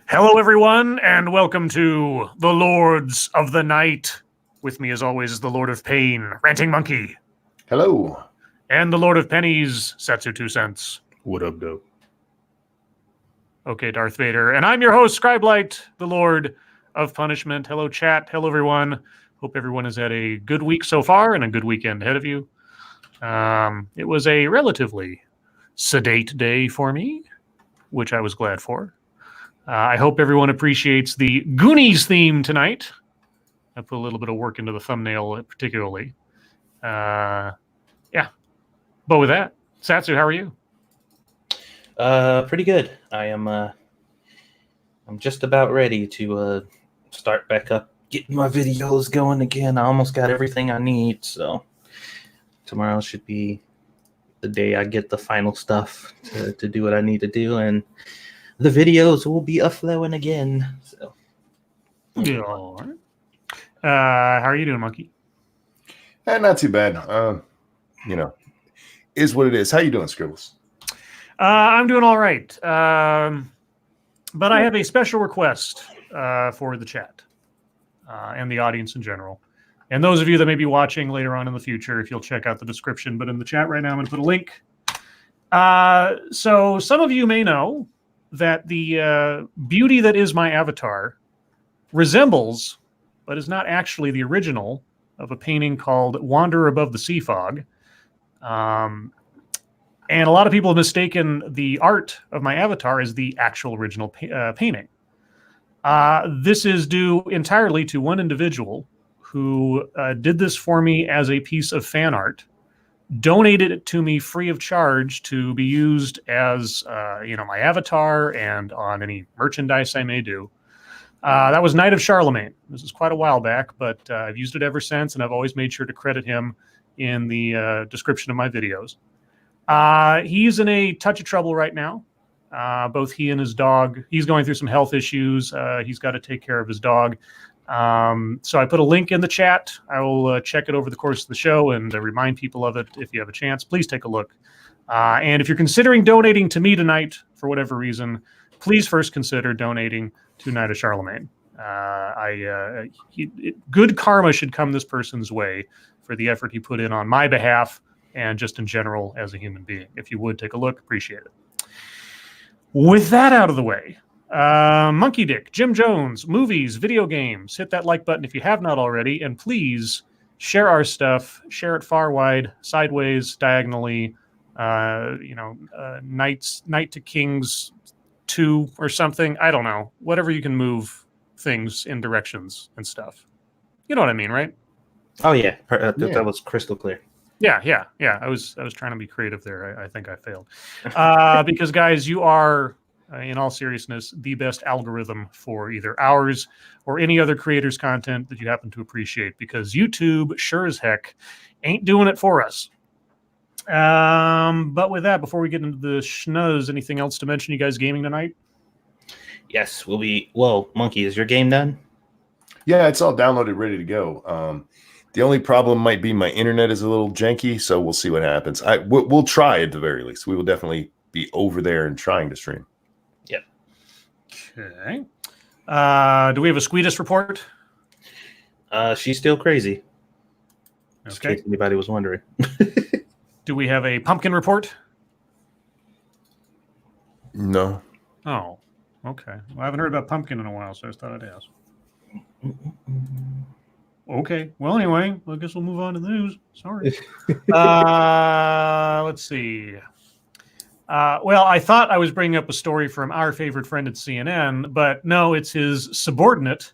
Hello, everyone, and welcome to the Lords of the Night. With me, as always, is the Lord of Pain, Ranting Monkey. Hello. And the Lord of Pennies, Satsu 2 cents. What up, though? Okay, Darth Vader. And I'm your host, Scribe, the Lord of Punishment. Hello, chat. Hello, everyone. Hope everyone has had a good week so far and a good weekend ahead of you. It was a relatively sedate day for me, which I was glad for. I hope everyone appreciates the Goonies theme tonight. I put a little bit of work into the thumbnail particularly. Yeah. But with that, Satsu, how are you? Pretty good. I'm just about ready to start back up, getting my videos going again. I almost got everything I need, so tomorrow should be the day I get the final stuff to do what I need to do, and the videos will be a-flowing again. So, Yeah. All right. How are you doing, Monkey? Not too bad. Is what it is. How you doing, Scribbles? I'm doing all right. But I have a special request for the chat and the audience in general. And those of you that may be watching later on in the future, if you'll check out the description, but in the chat right now, I'm going to put a link. So some of you may know that the beauty that is my avatar resembles, but is not actually the original, of a painting called Wander Above the Sea Fog. And a lot of people have mistaken the art of my avatar as the actual original painting. This is due entirely to one individual who did this for me as a piece of fan art, donated it to me free of charge to be used as my avatar and on any merchandise I may do. That was Knight of Charlemagne. This is quite a while back, but I've used it ever since, and I've always made sure to credit him in the description of my videos. He's in a touch of trouble right now. Both he and his dog. He's going through some health issues. He's got to take care of his dog. So I put a link in the chat. I will check it over the course of the show and remind people of it if you have a chance. Please take a look. And if you're considering donating to me tonight for whatever reason, please first consider donating to Knight of Charlemagne. Good karma should come this person's way for the effort he put in on my behalf and just in general as a human being. If you would take a look, appreciate it. With that out of the way, Monkey Dick, Jim Jones, movies, video games, hit that like button if you have not already, and please share our stuff, share it far wide, sideways, diagonally, Knight to Kings 2 or something. I don't know. Whatever you can move things in directions and stuff. You know what I mean, right? Oh yeah, that was crystal clear. Yeah. I was trying to be creative there. I think I failed. Because guys, you are, in all seriousness, the best algorithm for either ours or any other creator's content that you happen to appreciate, because YouTube sure as heck ain't doing it for us. But with that, before we get into the schnuzz, anything else to mention? You guys gaming tonight? Yes, Monkey, is your game done? Yeah, it's all downloaded, ready to go. The only problem might be my internet is a little janky, so we'll see what happens. We'll try at the very least. We will definitely be over there and trying to stream. Yep. Okay. Do we have a Squeedus report? She's still crazy. Just in case anybody was wondering. Do we have a pumpkin report? No. Oh, okay. Well, I haven't heard about pumpkin in a while, so I just thought I'd ask. Okay. Well, anyway, I guess we'll move on to the news. Sorry. Let's see. Well, I thought I was bringing up a story from our favorite friend at CNN, but no, it's his subordinate,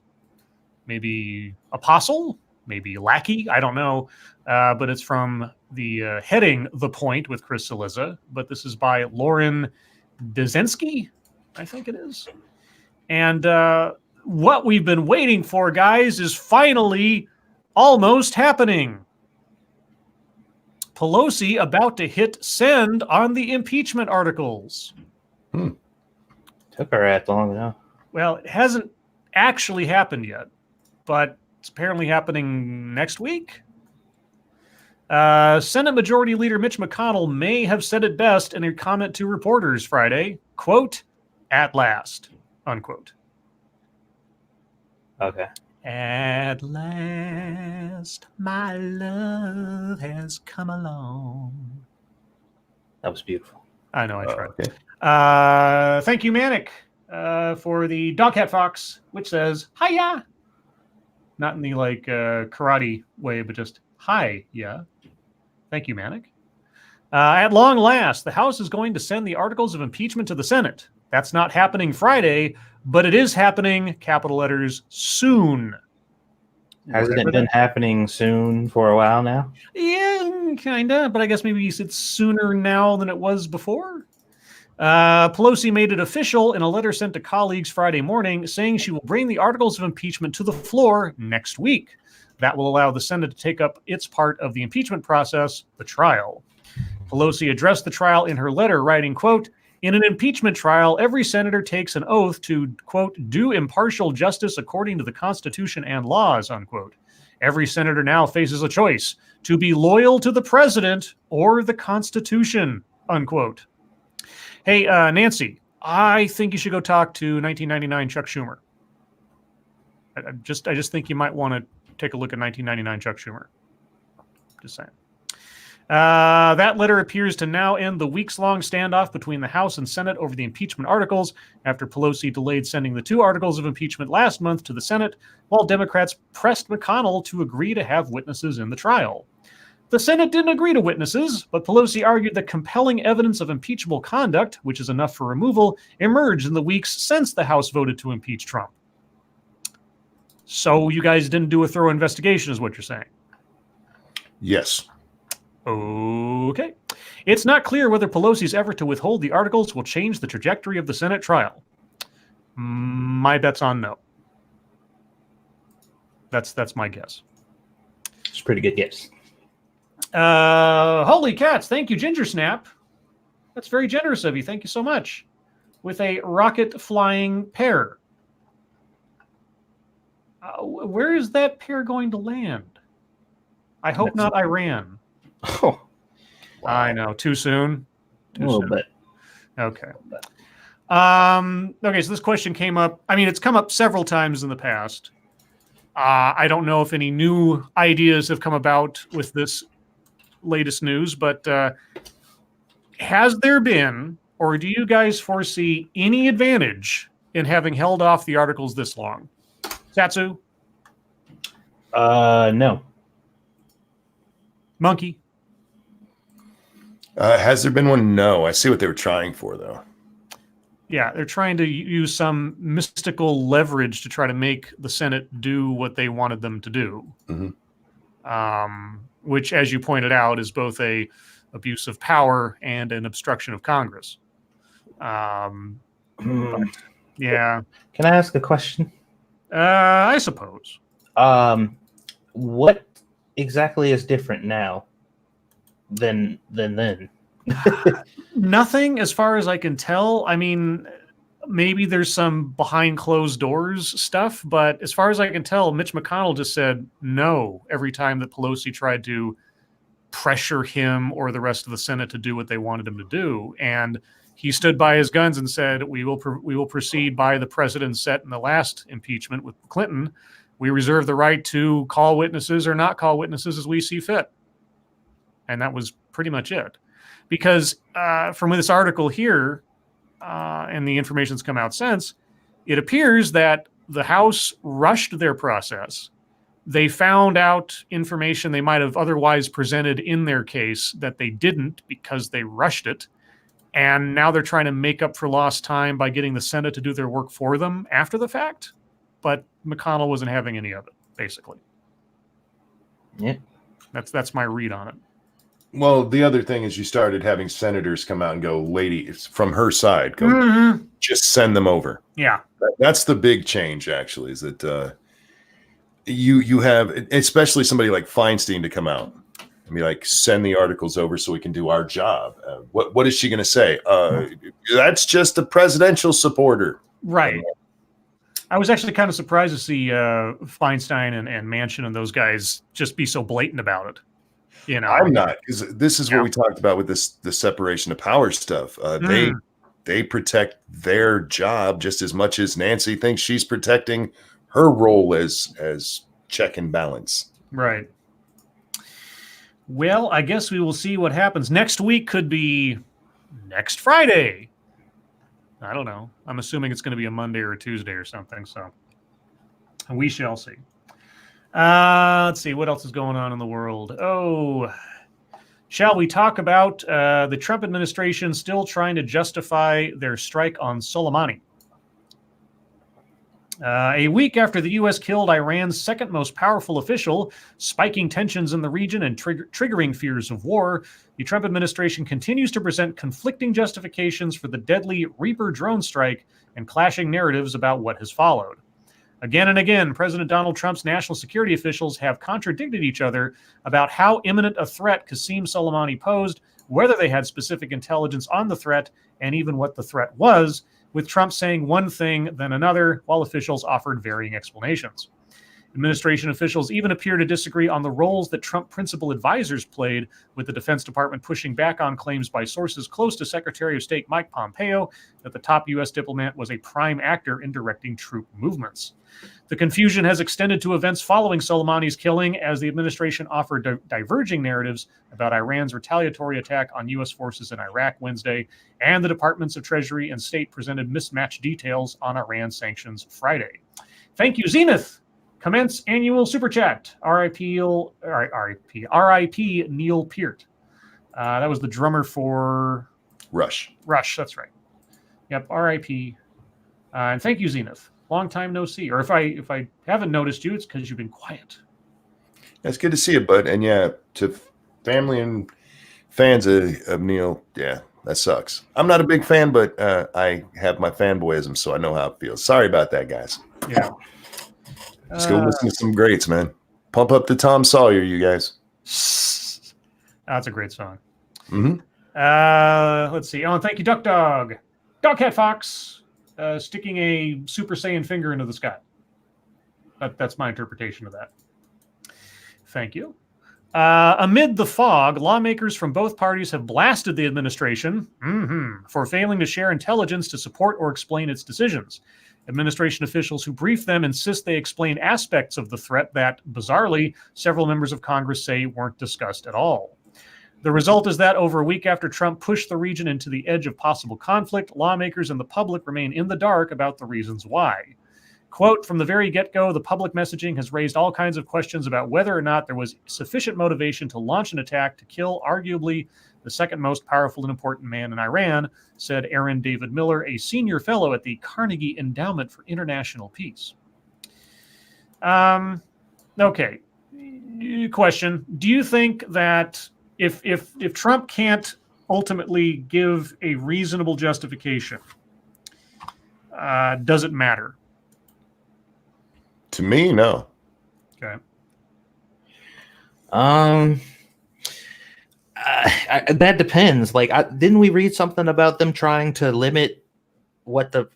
maybe apostle, maybe lackey, I don't know. But it's from the heading The Point with Chris Cillizza, but this is by Lauren Dezensky, I think it is. And what we've been waiting for, guys, is finally almost happening. Pelosi about to hit send on the impeachment articles. Took her ass long enough. Well, it hasn't actually happened yet, but it's apparently happening next week. Senate Majority Leader Mitch McConnell may have said it best in a comment to reporters Friday, quote, "At last," unquote. Okay. At last, my love has come along. That was beautiful. I know, I tried. Okay. Thank you, Manic, for the Dog Cat Fox, which says, hiya. Not in the karate way, but just hi, yeah. Thank you, Manic. At long last, the House is going to send the articles of impeachment to the Senate. That's not happening Friday, but it is happening, capital letters, soon. Hasn't it been happening soon for a while now? Yeah, kind of, but I guess maybe it's sooner now than it was before. Pelosi made it official in a letter sent to colleagues Friday morning, saying she will bring the articles of impeachment to the floor next week. That will allow the Senate to take up its part of the impeachment process, the trial. Pelosi addressed the trial in her letter, writing, quote, in an impeachment trial, every senator takes an oath to, quote, do impartial justice according to the Constitution and laws, unquote. Every senator now faces a choice to be loyal to the president or the Constitution, unquote. Hey, Nancy, I think you should go talk to 1999 Chuck Schumer. I just think you might want to take a look at 1999 Chuck Schumer. Just saying. That letter appears to now end the weeks-long standoff between the House and Senate over the impeachment articles after Pelosi delayed sending the 2 articles of impeachment last month to the Senate, while Democrats pressed McConnell to agree to have witnesses in the trial. The Senate didn't agree to witnesses, but Pelosi argued that compelling evidence of impeachable conduct, which is enough for removal, emerged in the weeks since the House voted to impeach Trump. So you guys didn't do a thorough investigation, is what you're saying? Yes. Okay. It's not clear whether Pelosi's effort to withhold the articles will change the trajectory of the Senate trial. My bet's on no. That's my guess. It's a pretty good guess. Holy cats. Thank you, Ginger Snap. That's very generous of you. Thank you so much. With a rocket flying pear. Where is that pear going to land? I hope not Iran. Oh, wow. I know. Too soon? a little bit. Okay. Okay, so this question came up. I mean, it's come up several times in the past. I don't know if any new ideas have come about with this latest news, but has there been, or do you guys foresee any advantage in having held off the articles this long? Satsu? No. Monkey? Has there been one? No. I see what they were trying for, though. Yeah, they're trying to use some mystical leverage to try to make the Senate do what they wanted them to do. Mm-hmm. Which, as you pointed out, is both a abuse of power and an obstruction of Congress. But, yeah. Can I ask a question? I suppose. What exactly is different now than then? Nothing, as far as I can tell. I mean, maybe there's some behind closed doors stuff, but as far as I can tell, Mitch McConnell just said no every time that Pelosi tried to pressure him or the rest of the Senate to do what they wanted him to do. And he stood by his guns and said, we will proceed by the precedent set in the last impeachment with Clinton. We reserve the right to call witnesses or not call witnesses as we see fit. And that was pretty much it. Because from this article here, and the information that's come out since, it appears that the House rushed their process. They found out information they might have otherwise presented in their case that they didn't because they rushed it. And now they're trying to make up for lost time by getting the Senate to do their work for them after the fact. But McConnell wasn't having any of it, basically. Yeah. That's my read on it. Well, the other thing is you started having senators come out and go, ladies, from her side, go, just send them over. Yeah. That's the big change, actually, is that you have, especially somebody like Feinstein to come out and be like, send the articles over so we can do our job. What is she going to say? That's just a presidential supporter. Right. I was actually kind of surprised to see Feinstein and Manchin and those guys just be so blatant about it. You know, I'm not, because this is what we talked about with the separation of power stuff. they protect their job just as much as Nancy thinks she's protecting her role as check and balance. Right. Well, I guess we will see what happens. Next week could be next Friday. I don't know. I'm assuming it's going to be a Monday or a Tuesday or something. So we shall see. Let's see. What else is going on in the world? Oh, shall we talk about the Trump administration still trying to justify their strike on Soleimani? A week after the U.S. killed Iran's second most powerful official, spiking tensions in the region and triggering fears of war, the Trump administration continues to present conflicting justifications for the deadly Reaper drone strike and clashing narratives about what has followed. Again and again, President Donald Trump's national security officials have contradicted each other about how imminent a threat Qasem Soleimani posed, whether they had specific intelligence on the threat, and even what the threat was, with Trump saying one thing, then another, while officials offered varying explanations. Administration officials even appear to disagree on the roles that Trump principal advisors played, with the Defense Department pushing back on claims by sources close to Secretary of State Mike Pompeo that the top U.S. diplomat was a prime actor in directing troop movements. The confusion has extended to events following Soleimani's killing, as the administration offered diverging narratives about Iran's retaliatory attack on U.S. forces in Iraq Wednesday, and the Departments of Treasury and State presented mismatched details on Iran sanctions Friday. Thank you, Zenith. Commence annual super chat. R.I.P. Neil Peart. That was the drummer for Rush. That's right. Yep. R.I.P. And thank you, Zenith. Long time no see. Or if I haven't noticed you, it's because you've been quiet. It's good to see you, bud. And yeah, to family and fans of Neil, yeah, that sucks. I'm not a big fan, but I have my fanboyism, so I know how it feels. Sorry about that, guys. Yeah. Let's go listen to some greats, man. Pump up the Tom Sawyer, you guys. That's a great song. Mm-hmm. Let's see. Oh, and thank you, Duck Dog. Dog Cat Fox, sticking a Super Saiyan finger into the sky. That's my interpretation of that. Thank you. Amid the fog, lawmakers from both parties have blasted the administration for failing to share intelligence to support or explain its decisions. Administration officials who brief them insist they explain aspects of the threat that, bizarrely, several members of Congress say weren't discussed at all. The result is that over a week after Trump pushed the region into the edge of possible conflict, lawmakers and the public remain in the dark about the reasons why. Quote, from the very get-go, the public messaging has raised all kinds of questions about whether or not there was sufficient motivation to launch an attack to kill arguably the second most powerful and important man in Iran, said Aaron David Miller, a senior fellow at the Carnegie Endowment for International Peace. Okay. Question. Do you think that if Trump can't ultimately give a reasonable justification, does it matter? To me, no. Okay. That depends. Like, didn't we read something about them trying to limit what the?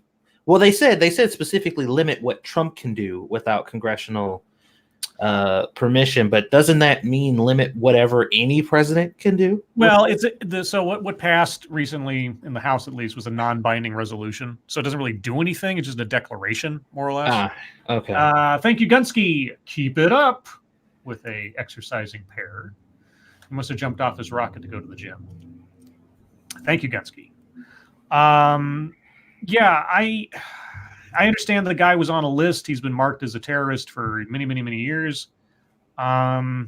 Well, they said specifically limit what Trump can do without congressional permission. But doesn't that mean limit whatever any president can do? Well, so what passed recently in the House, at least, was a non-binding resolution. So it doesn't really do anything. It's just a declaration, more or less. Okay. Thank you, Gunsky. Keep it up with a exercising pair. He must have jumped off his rocket to go to the gym. Thank you, Gunsky. Yeah, I understand the guy was on a list. He's been marked as a terrorist for many, many, many years. But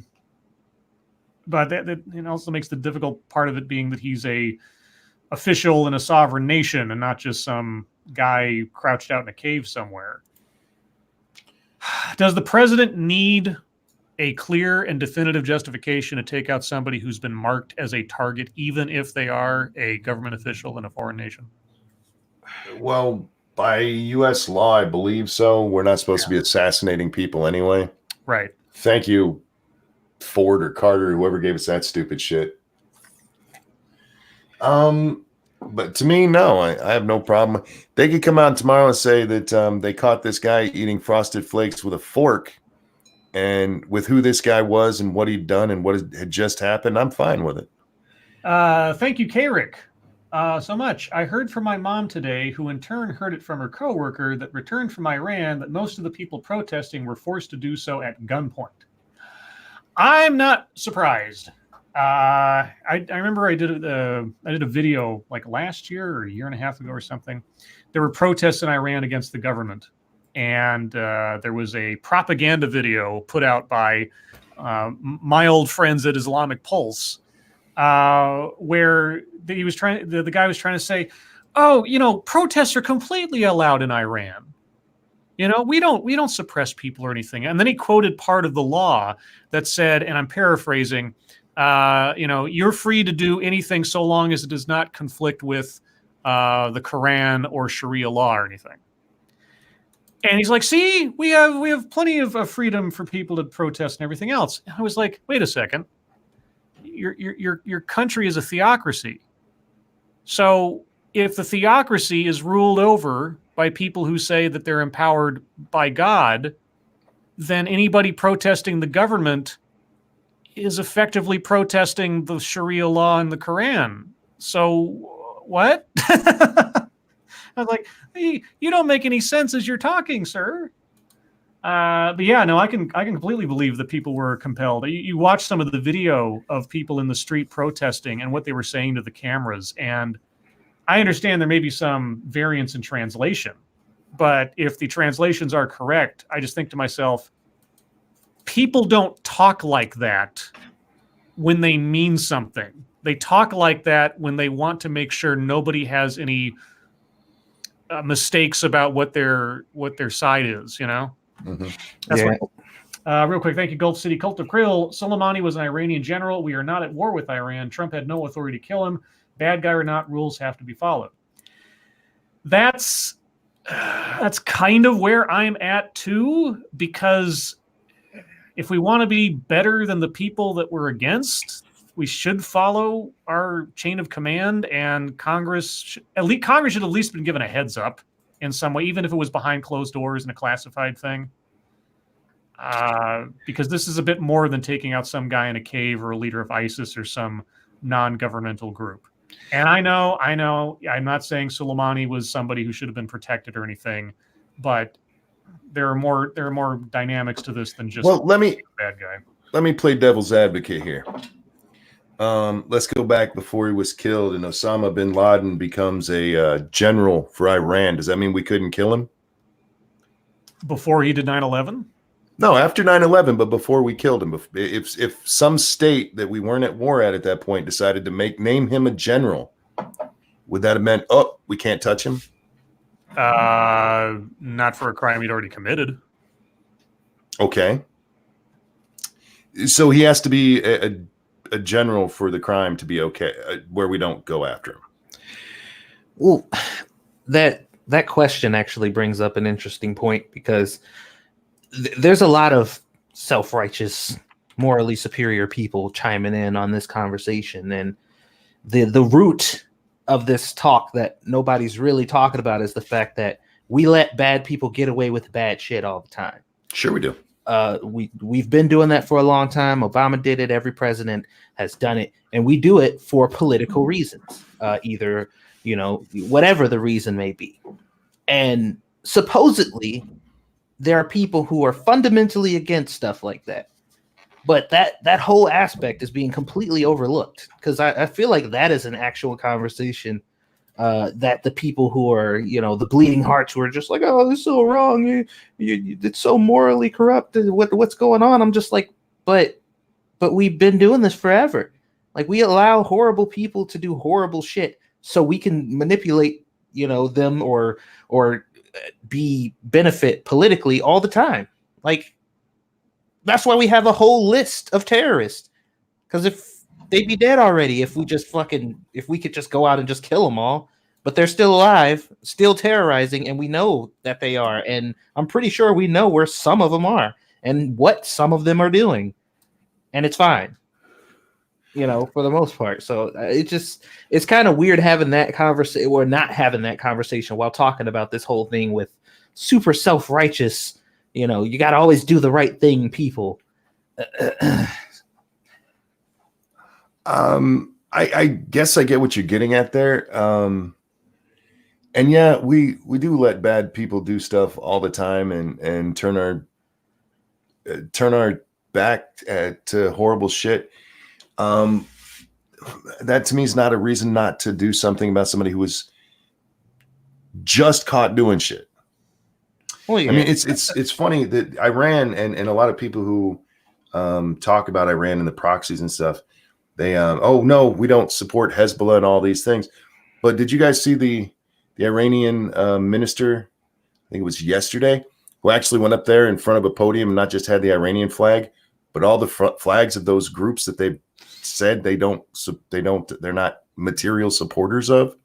that also makes the difficult part of it being that he's a official in a sovereign nation and not just some guy crouched out in a cave somewhere. Does the president need a clear and definitive justification to take out somebody who's been marked as a target, even if they are a government official in a foreign nation? Well, by U.S. law, I believe so. We're not supposed to be assassinating people anyway. Right. Thank you, Ford or Carter, whoever gave us that stupid shit. But to me, no, I have no problem. They could come out tomorrow and say that they caught this guy eating Frosted Flakes with a fork, and with who this guy was and what he'd done and what had just happened, I'm fine with it. Thank you, K-Rick. so much. I heard from my mom today, who in turn heard it from her coworker that returned from Iran, that most of the people protesting were forced to do so at gunpoint. I'm not surprised. I remember I did a video like last year or a year and a half ago or something. There were protests in Iran against the government, and there was a propaganda video put out by my old friends at Islamic Pulse, where the guy was trying to say, "Oh, protests are completely allowed in Iran. We don't suppress people or anything." And then he quoted part of the law that said, and I'm paraphrasing, you're free to do anything so long as it does not conflict with the Quran or Sharia law or anything. And he's like, "See, we have plenty of freedom for people to protest and everything else." And I was like, "Wait a second, your country is a theocracy. So if the theocracy is ruled over by people who say that they're empowered by God, then anybody protesting the government is effectively protesting the Sharia law and the Quran. So what?" I was like, "Hey, you don't make any sense as you're talking, sir." But yeah, no, I can completely believe that people were compelled. You watch some of the video of people in the street protesting and what they were saying to the cameras, and I understand there may be some variance in translation, but if the translations are correct, I just think to myself, people don't talk like that when they mean something. They talk like that when they want to make sure nobody has any mistakes about what their side is, Mm-hmm. That's what. Real quick, thank you, Gulf City Cult of Krill. Soleimani was an Iranian general. We are not at war with Iran. Trump had no authority to kill him. Bad guy or not, rules have to be followed. That's kind of where I'm at too, because if we want to be better than the people that we're against, we should follow our chain of command, and Congress should at least been given a heads up in some way, even if it was behind closed doors in a classified thing. Because this is a bit more than taking out some guy in a cave or a leader of ISIS or some non-governmental group. And I know, I'm not saying Soleimani was somebody who should have been protected or anything, but there are more dynamics to this than just let me bad guy. Let me play devil's advocate here. Let's go back before he was killed and Osama bin Laden becomes a general for Iran. Does that mean we couldn't kill him? Before he did 9/11? No, after 9/11, but before we killed him. If some state that we weren't at war at that point decided to name him a general, would that have meant, oh, we can't touch him? Not for a crime he'd already committed. Okay. So he has to be a general for the crime to be okay, where we don't go after him. Well, that question actually brings up an interesting point, because there's a lot of self-righteous, morally superior people chiming in on this conversation, and the root of this talk that nobody's really talking about is the fact that we let bad people get away with bad shit all the time. Sure we do. We've been doing that for a long time. Obama did it. Every president has done it, and we do it for political reasons, either, whatever the reason may be. And supposedly there are people who are fundamentally against stuff like that, but that whole aspect is being completely overlooked, because I feel like that is an actual conversation that the people who are, the bleeding hearts, who are just like, oh, this is so wrong, it's so morally corrupt, what's going on? I'm just like, but we've been doing this forever. Like, we allow horrible people to do horrible shit so we can manipulate, them or benefit politically all the time. Like, that's why we have a whole list of terrorists, because if they'd be dead already if we could just go out and just kill them all. But they're still alive, still terrorizing, and we know that they are. And I'm pretty sure we know where some of them are and what some of them are doing. And it's fine, for the most part. So it's kind of weird having that conversation, or not having that conversation, while talking about this whole thing with super self-righteous, you got to always do the right thing, people. I guess I get what you're getting at there. And yeah, we do let bad people do stuff all the time and turn our back to horrible shit. That to me is not a reason not to do something about somebody who was just caught doing shit. Well, yeah. I mean, it's funny that Iran and a lot of people who talk about Iran and the proxies and stuff, they oh no, we don't support Hezbollah and all these things. But did you guys see the Iranian minister? I think it was yesterday, who actually went up there in front of a podium and not just had the Iranian flag, but all the flags of those groups that they said they're not material supporters of.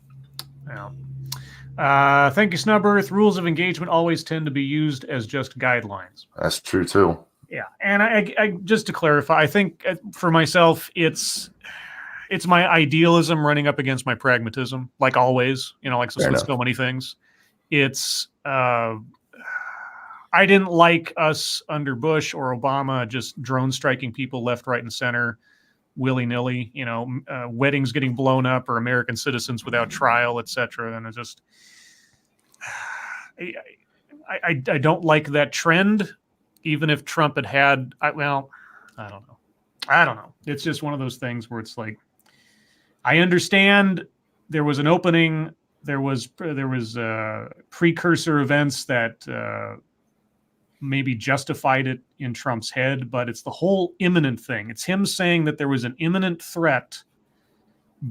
Yeah. Thank you, Snub Earth. Rules of engagement always tend to be used as just guidelines. That's true too. Yeah, and I just to clarify, I think for myself, it's my idealism running up against my pragmatism, like always. Like so many things. It's I didn't like us under Bush or Obama just drone striking people left, right, and center, willy-nilly. Weddings getting blown up or American citizens without trial, etc. And it just I don't like that trend. Even if Trump had I don't know. It's just one of those things where it's like, I understand there was an opening, there was precursor events that maybe justified it in Trump's head, but it's the whole imminent thing. It's him saying that there was an imminent threat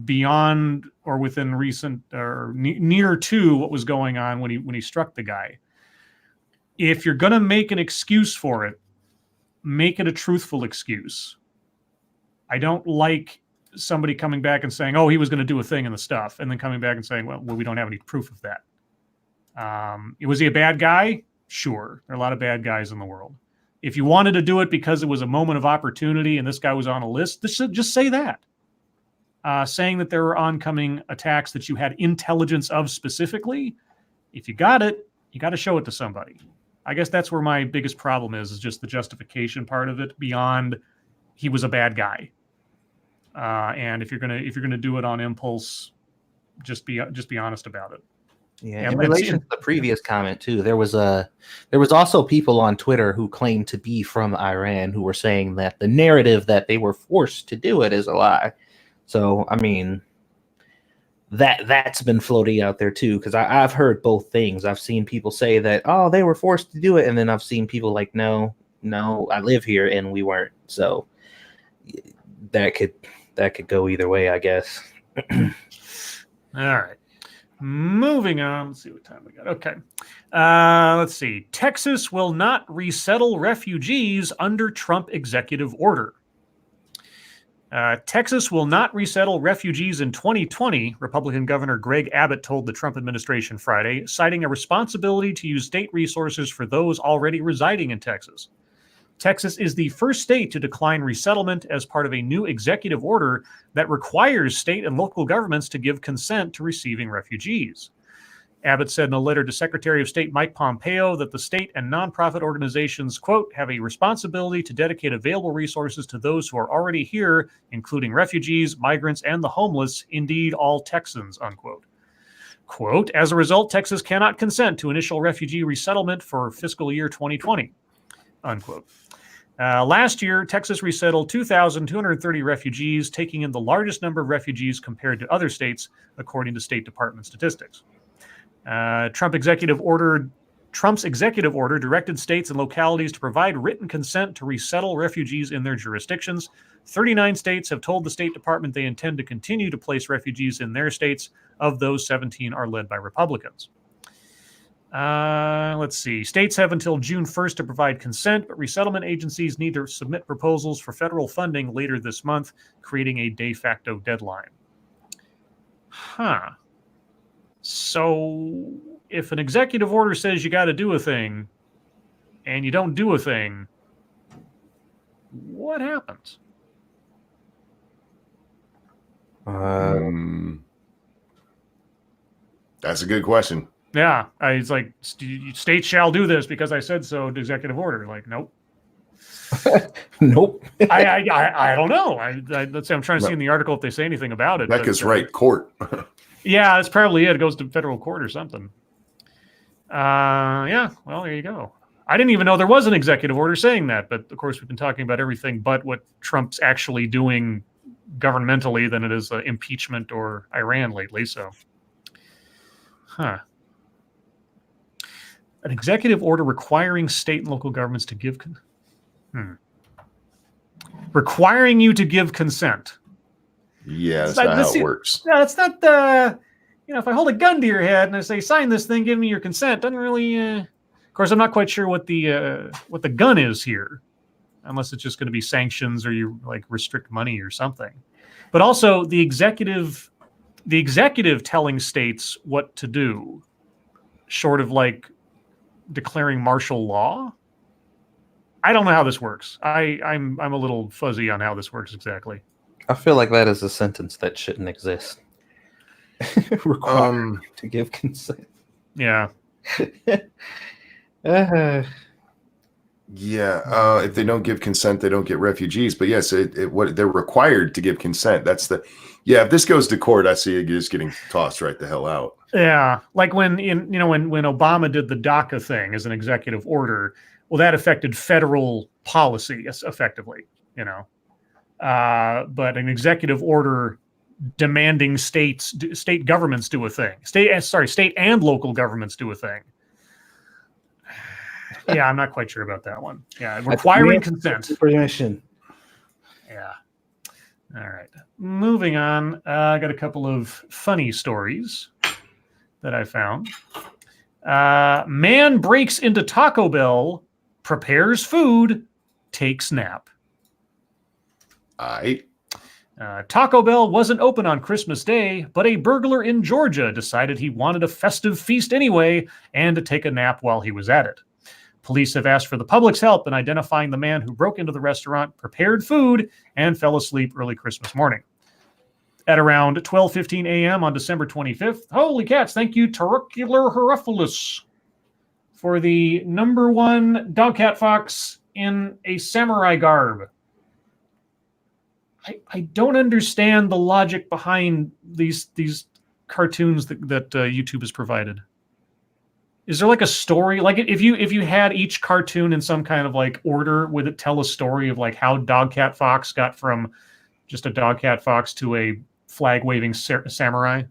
beyond or within recent or near to what was going on when he struck the guy. If you're going to make an excuse for it, make it a truthful excuse. I don't like somebody coming back and saying, oh, he was going to do a thing in the stuff, and then coming back and saying, well, we don't have any proof of that. Was he a bad guy? Sure. There are a lot of bad guys in the world. If you wanted to do it because it was a moment of opportunity and this guy was on a list, just say that. Saying that there were oncoming attacks that you had intelligence of specifically, if you got it, you got to show it to somebody. I guess that's where my biggest problem is just the justification part of it beyond he was a bad guy. And if you're gonna do it on impulse, just be honest about it. Yeah, in relation to the previous comment too, there was also people on Twitter who claimed to be from Iran who were saying that the narrative that they were forced to do it is a lie. So I mean, that's been floating out there too, because I've heard both things. I've seen people say that, oh, they were forced to do it, and then I've seen people like, no, I live here and we weren't. So that could go either way, I guess. All right. Moving on. Let's see what time we got. Okay. Let's see. Texas will not resettle refugees under Trump executive order. Texas will not resettle refugees in 2020, Republican Governor Greg Abbott told the Trump administration Friday, citing a responsibility to use state resources for those already residing in Texas. Texas is the first state to decline resettlement as part of a new executive order that requires state and local governments to give consent to receiving refugees. Abbott said in a letter to Secretary of State Mike Pompeo that the state and nonprofit organizations, quote, have a responsibility to dedicate available resources to those who are already here, including refugees, migrants, and the homeless, indeed all Texans, unquote. Quote, as a result, Texas cannot consent to initial refugee resettlement for fiscal year 2020, unquote. Last year, Texas resettled 2,230 refugees, taking in the largest number of refugees compared to other states, according to State Department statistics. Trump's executive order directed states and localities to provide written consent to resettle refugees in their jurisdictions. 39 states have told the State Department they intend to continue to place refugees in their states. Of those, 17 are led by Republicans. Let's see. States have until June 1st to provide consent, but resettlement agencies need to submit proposals for federal funding later this month, creating a de facto deadline. Huh. So if an executive order says you got to do a thing and you don't do a thing, what happens? That's a good question. Yeah, it's like states shall do this because I said so. Executive order, like, nope. Nope. I don't know. Let's say I'm trying to see in the article if they say anything about it. Becca's right. Court. Yeah, that's probably it. It goes to federal court or something. Yeah, well, there you go. I didn't even know there was an executive order saying that, but of course we've been talking about everything but what Trump's actually doing governmentally than it is impeachment or Iran lately. So, an executive order requiring state and local governments to give requiring you to give consent. Yeah, that's not how it works. No, it's not the. If I hold a gun to your head and I say, sign this thing, give me your consent, doesn't really. Of course, I'm not quite sure what the gun is here, unless it's just going to be sanctions or you like restrict money or something. But also the executive telling states what to do, short of like declaring martial law. I don't know how this works. I'm a little fuzzy on how this works exactly. I feel like that is a sentence that shouldn't exist. Required to give consent. Yeah. Yeah. If they don't give consent, they don't get refugees. But yes, what they're required to give consent. That's if this goes to court, I see it just getting tossed right the hell out. Yeah. Like when Obama did the DACA thing as an executive order, well, that affected federal policy effectively, but an executive order demanding state governments do a thing. State and local governments do a thing. Yeah, I'm not quite sure about that one. Yeah, requiring consent. Permission. Yeah. All right. Moving on. I got a couple of funny stories that I found. Man breaks into Taco Bell, prepares food, takes nap. Taco Bell wasn't open on Christmas Day, but a burglar in Georgia decided he wanted a festive feast anyway and to take a nap while he was at it. Police have asked for the public's help in identifying the man who broke into the restaurant, prepared food, and fell asleep early Christmas morning. At around 12:15 a.m. on December 25th, holy cats, thank you, Turricular Herophilus, for the number one dogcat fox in a samurai garb. I don't understand the logic behind these cartoons that YouTube has provided. Is there like a story? Like if you had each cartoon in some kind of like order, would it tell a story of like how Dogcat Fox got from just a Dogcat Fox to a flag-waving samurai?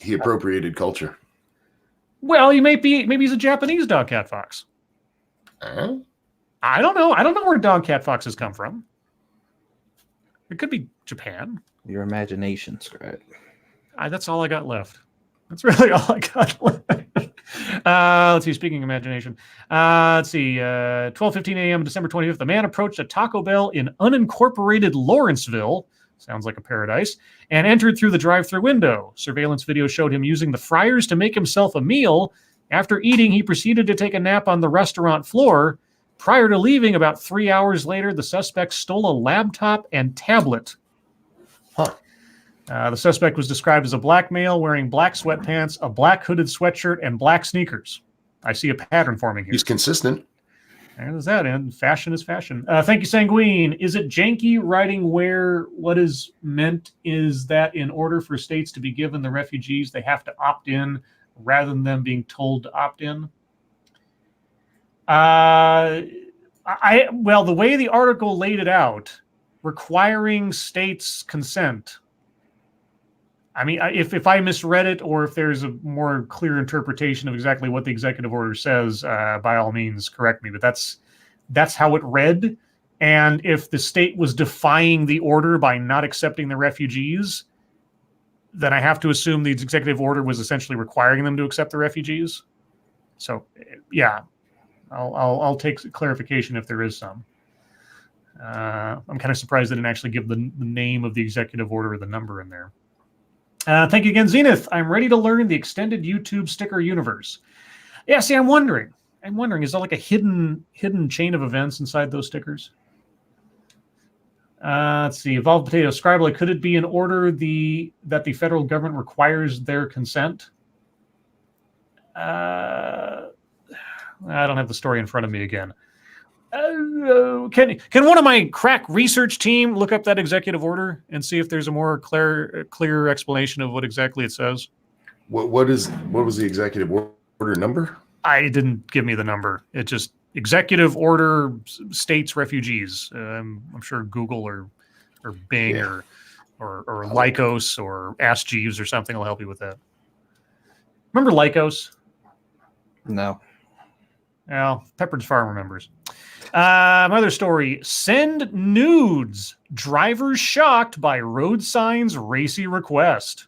He appropriated culture. Well, maybe he's a Japanese Dogcat Fox. I don't know. I don't know where Dogcat Foxes come from. It could be Japan. Your imagination, Scribe. That's all I got left. That's really all I got left. Let's see. Speaking of imagination, let's see. 12:15 a.m. December 25th. The man approached a Taco Bell in unincorporated Lawrenceville. Sounds like a paradise. And entered through the drive-thru window. Surveillance video showed him using the fryers to make himself a meal. After eating, he proceeded to take a nap on the restaurant floor. Prior to leaving, about 3 hours later, the suspect stole a laptop and tablet. The suspect was described as a black male wearing black sweatpants, a black hooded sweatshirt, and black sneakers. I see a pattern forming here. He's consistent. There's that, and fashion is fashion. Thank you, Sanguine. Is it janky writing where what is meant is that in order for states to be given the refugees, they have to opt in rather than them being told to opt in? Well, the way the article laid it out, requiring states' consent. I mean, if I misread it or if there's a more clear interpretation of exactly what the executive order says, by all means, correct me. But that's how it read. And if the state was defying the order by not accepting the refugees, then I have to assume the executive order was essentially requiring them to accept the refugees. So, yeah. I'll take clarification if there is some. I'm kind of surprised they didn't actually give the name of the executive order or the number in there. Thank you again, Zenith. I'm ready to learn the extended YouTube sticker universe. Yeah, see, I'm wondering, is there like a hidden chain of events inside those stickers? Let's see. Evolved Potato Scribe, could it be in order that the federal government requires their consent? I don't have the story in front of me again. Can one of my crack research team look up that executive order and see if there's a more clear explanation of what exactly it says? What was the executive order number? I didn't give me the number. It just executive order states refugees. I'm sure Google or Bing or Lycos or Ask Jeeves or something will help you with that. Remember Lycos? No. Well, Pepperidge Farm remembers. Another story. Send nudes. Drivers shocked by road signs racy request.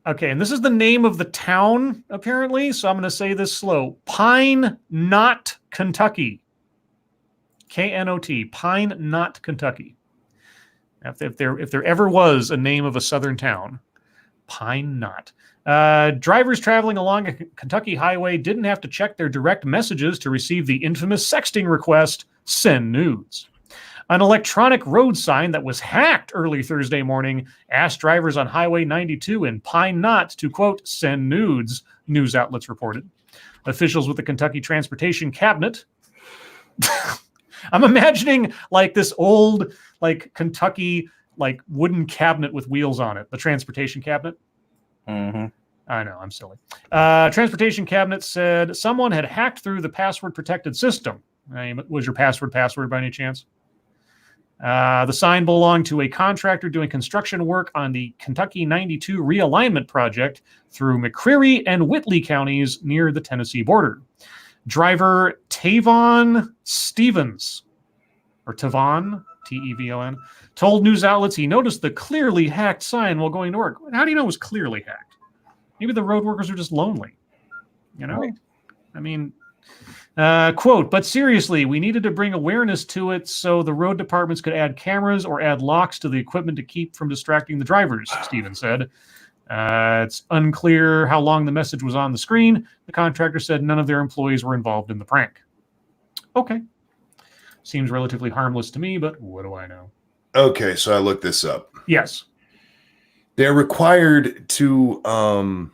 Okay, and this is the name of the town, apparently, so I'm going to say this slow. Pine Knot, Kentucky. K-N-O-T. Pine Knot, Kentucky. If there ever was a name of a southern town, Pine Knot. Drivers traveling along a Kentucky highway didn't have to check their direct messages to receive the infamous sexting request, send nudes. An electronic road sign that was hacked early Thursday morning asked drivers on Highway 92 in Pine Knot to, quote, send nudes, news outlets reported. Officials with the Kentucky Transportation Cabinet. I'm imagining like this old, like Kentucky, like wooden cabinet with wheels on it. The Transportation Cabinet. Mm-hmm. I know, I'm silly. Transportation Cabinet said someone had hacked through the password-protected system. Was your password by any chance? The sign belonged to a contractor doing construction work on the Kentucky 92 realignment project through McCreary and Whitley counties near the Tennessee border. Driver Tavon Stevens, or Tavon, T-E-V-O-N, told news outlets he noticed the clearly hacked sign while going to work. How do you know it was clearly hacked? Maybe the road workers are just lonely. You know? Right. I mean... quote, but seriously, we needed to bring awareness to it so the road departments could add cameras or add locks to the equipment to keep from distracting the drivers, Stevens said. It's unclear how long the message was on the screen. The contractor said none of their employees were involved in the prank. Okay. Seems relatively harmless to me, but what do I know? Okay, so I looked this up. Yes. They're required to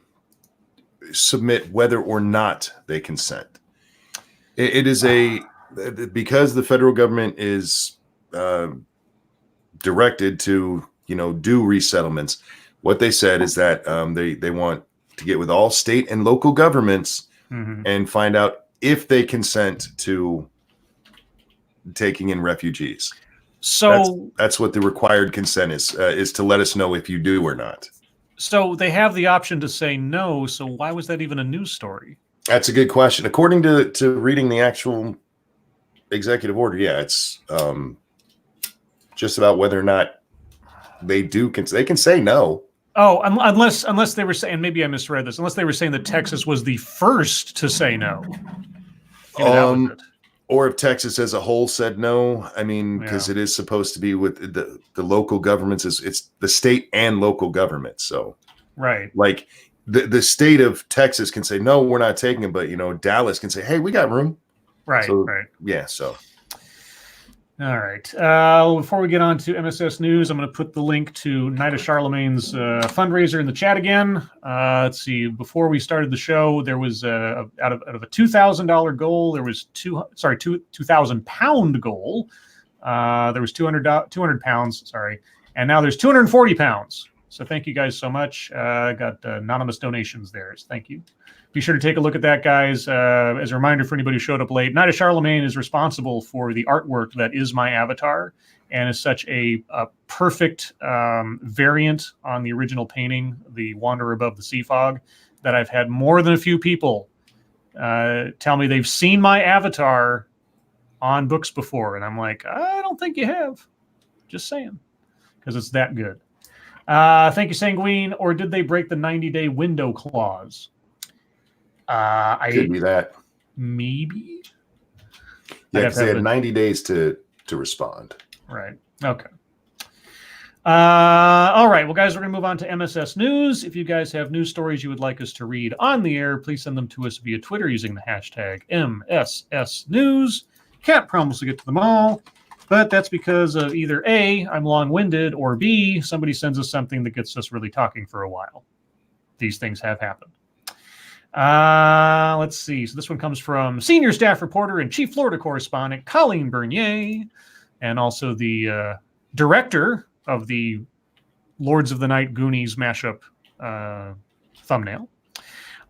submit whether or not they consent. It is because the federal government is directed to, do resettlements. What they said is that they want to get with all state and local governments and find out if they consent to taking in refugees. So that's what the required consent is to let us know if you do or not. So they have the option to say no. So why was that even a news story? That's a good question. According to reading the actual executive order, yeah, it's just about whether or not they do. They can say no. Oh, unless they were saying, maybe I misread this. Unless they were saying that Texas was the first to say no. Or if Texas as a whole said no. I mean, because it is supposed to be with the local governments. It's the state and local governments. So right, like. The state of Texas can say, no, we're not taking it. But, Dallas can say, hey, we got room. Right. So, right. Yeah. So. All right. Before we get on to MSS News, I'm going to put the link to Night of Charlemagne's fundraiser in the chat again. Let's see. Before we started the show, there was out of a $2,000 goal, there was 2,000 pound goal. There was 200 pounds. Sorry. And now there's 240 pounds. So thank you guys so much. I got anonymous donations there. So thank you. Be sure to take a look at that, guys. As a reminder for anybody who showed up late, Night of Charlemagne is responsible for the artwork that is my avatar and is such a perfect variant on the original painting, The Wanderer Above the Sea Fog, that I've had more than a few people tell me they've seen my avatar on books before. And I'm like, I don't think you have. Just saying. Because it's that good. Thank you, Sanguine. Or did they break the 90-day window clause? Could be that. Maybe. Yeah, because they had 90 days to respond. Right. Okay. All right. Well, guys, we're going to move on to MSS News. If you guys have news stories you would like us to read on the air, please send them to us via Twitter using the hashtag MSS News. Can't promise to get to them all. But that's because of either A, I'm long-winded, or B, somebody sends us something that gets us really talking for a while. These things have happened. Let's see. So this one comes from senior staff reporter and chief Florida correspondent Colleen Bernier, and also the director of the Lords of the Night Goonies mashup thumbnail.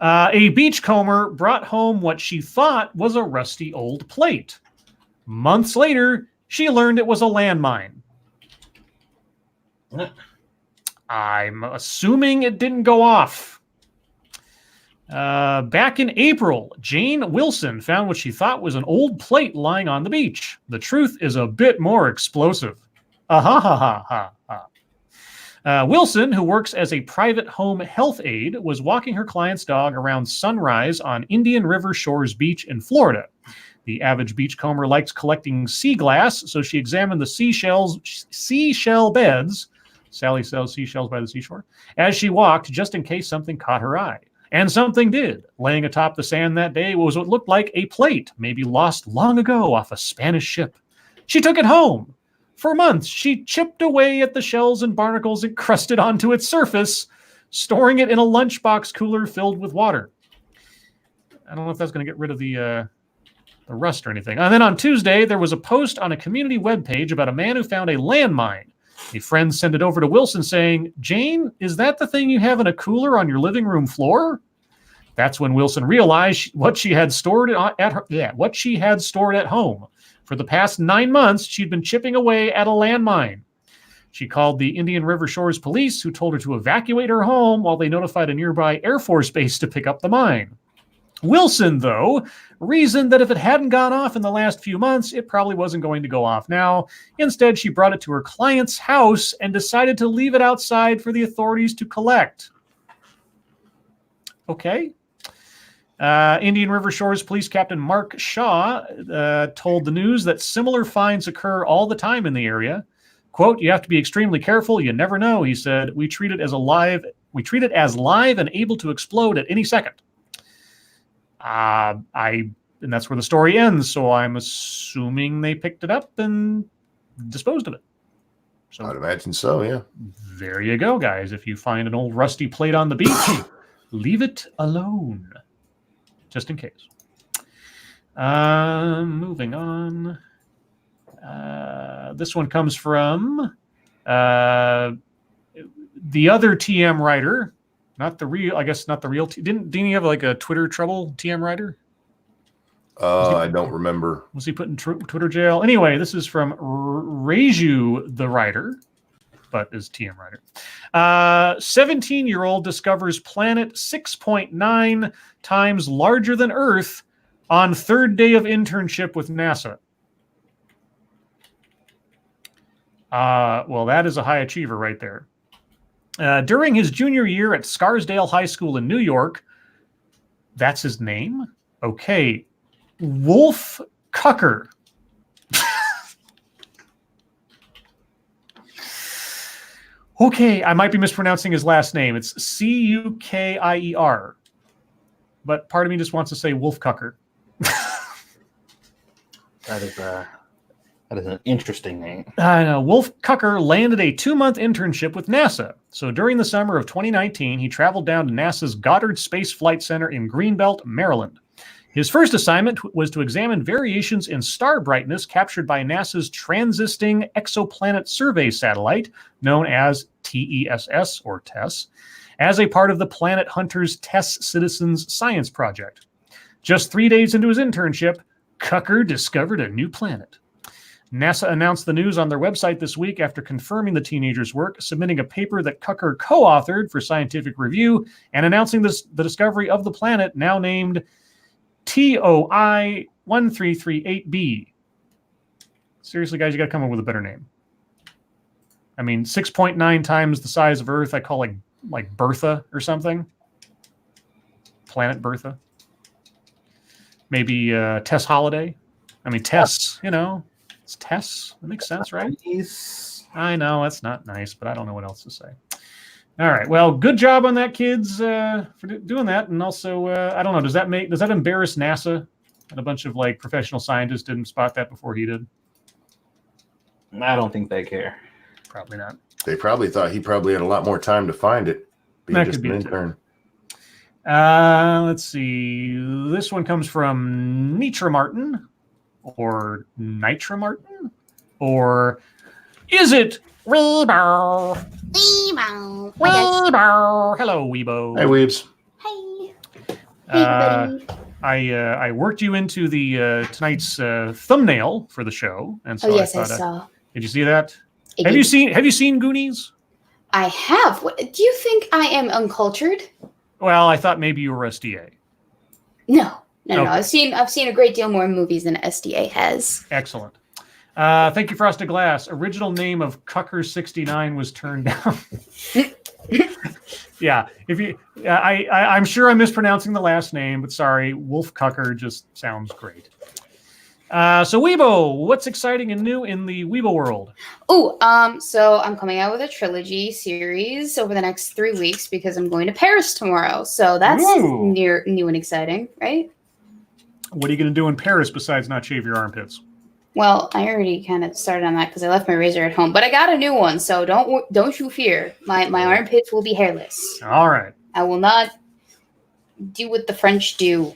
A beachcomber brought home what she thought was a rusty old plate. Months later, she learned it was a landmine. I'm assuming it didn't go off. Back in April, Jane Wilson found what she thought was an old plate lying on the beach. The truth is a bit more explosive. Wilson, who works as a private home health aide, was walking her client's dog around sunrise on Indian River Shores Beach in Florida. The average beachcomber likes collecting sea glass, so she examined the seashell beds. Sally sells seashells by the seashore. As she walked, just in case something caught her eye. And something did. Laying atop the sand that day was what looked like a plate, maybe lost long ago off a Spanish ship. She took it home. For months, she chipped away at the shells and barnacles encrusted onto its surface, storing it in a lunchbox cooler filled with water. I don't know if that's going to get rid of the rust or anything. And then on Tuesday, there was a post on a community webpage about a man who found a landmine. A friend sent it over to Wilson saying, "Jane, is that the thing you have in a cooler on your living room floor?" That's when Wilson realized what she had stored at home. For the past 9 months, she'd been chipping away at a landmine. She called the Indian River Shores police, who told her to evacuate her home while they notified a nearby Air Force base to pick up the mine. Wilson, though, reasoned that if it hadn't gone off in the last few months, it probably wasn't going to go off now. Instead, she brought it to her client's house and decided to leave it outside for the authorities to collect. Okay. Indian River Shores Police Captain Mark Shaw told the News that similar finds occur all the time in the area. Quote, "You have to be extremely careful. You never know," he said. We treat it as live and able to explode at any second. And that's where the story ends. So I'm assuming they picked it up and disposed of it. So I'd imagine so, yeah. there you go, guys. If you find an old rusty plate on the beach, leave it alone, just in case. Moving on. This one comes from the other TM writer. Not the real, I guess not the real. Didn't he have like a Twitter trouble, TM writer? I don't remember. Was he put in Twitter jail? Anyway, this is from Reju, the writer, but is TM writer. 17-year-old discovers planet 6.9 times larger than Earth on third day of internship with NASA. Well, that is a high achiever right there. During his junior year at Scarsdale High School in New York, that's his name? Okay. Wolf Cucker. Okay, I might be mispronouncing his last name. It's Cukier. But part of me just wants to say Wolf Cucker. That is an interesting name. I know. Wolf Cucker landed a 2-month internship with NASA. So during the summer of 2019, he traveled down to NASA's Goddard Space Flight Center in Greenbelt, Maryland. His first assignment was to examine variations in star brightness captured by NASA's Transiting Exoplanet Survey satellite, known as TESS, or TESS, as a part of the Planet Hunters TESS Citizens Science Project. Just 3 days into his internship, Cucker discovered a new planet. NASA announced the news on their website this week after confirming the teenager's work, submitting a paper that Cucker co-authored for scientific review, and announcing the discovery of the planet, now named TOI 1338b. Seriously, guys, you got to come up with a better name. I mean, 6.9 times the size of Earth, I call like Bertha or something. Planet Bertha. Maybe Tess Holiday. I mean, Tess, you know. It's Tess. That makes sense, right? Nice. I know, that's not nice, but I don't know what else to say. All right. Well, good job on that, kids, for doing that. And also, I don't know, does that embarrass NASA? And a bunch of like professional scientists didn't spot that before he did? I don't think they care. Probably not. They probably thought he probably had a lot more time to find it. Being That just could be an it, too. intern. Let's see. This one comes from Nitra Martin, or Nitra Martin, or is it Weebo? Weebo. Weebo. Hello, Weebo. Hi, Weebs. Hey. Hey, Uh, buddy. I worked you into the tonight's thumbnail for the show, and so Oh, yes, I thought, saw. did you see that? I Have did. you seen Goonies? I have. What, do you think I am uncultured? Well, I thought maybe you were SDA. No. No. Okay. I've seen a great deal more movies than SDA has. Excellent. Thank you, Frosted Glass. Original name of Cucker69 was turned down. Yeah, if you, I'm sure I'm mispronouncing the last name, but sorry, Wolf Cucker just sounds great. So Weebo, what's exciting and new in the Weebo world? Oh, so I'm coming out with a trilogy series over the next 3 weeks because I'm going to Paris tomorrow. So that's Ooh. new and exciting, right? What are you going to do in Paris besides not shave your armpits? Well, I already kind of started on that because I left my razor at home, but I got a new one, so don't you fear. My armpits will be hairless. All right. I will not do what the French do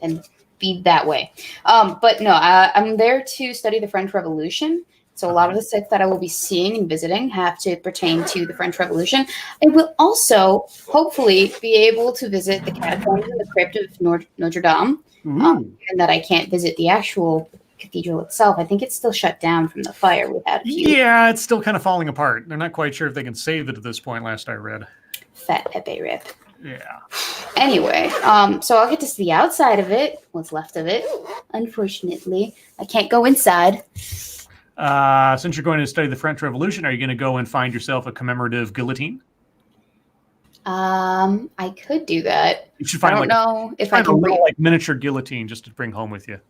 and be that way. But no, I'm there to study the French Revolution. So a lot of the sites that I will be seeing and visiting have to pertain to the French Revolution. I will also hopefully be able to visit the catacombs and the crypt of Notre Dame, and that I can't visit the actual cathedral itself. I think it's still shut down from the fire we had. Yeah, it's still kind of falling apart. They're not quite sure if they can save it at this point, last I read. Fat Pepe rip. Yeah. Anyway, so I'll get to see the outside of it, what's left of it. Unfortunately, I can't go inside. Since you're going to study the French Revolution, are you going to go and find yourself a commemorative guillotine? I could do that. You should I find don't know if I a can little miniature guillotine just to bring home with you.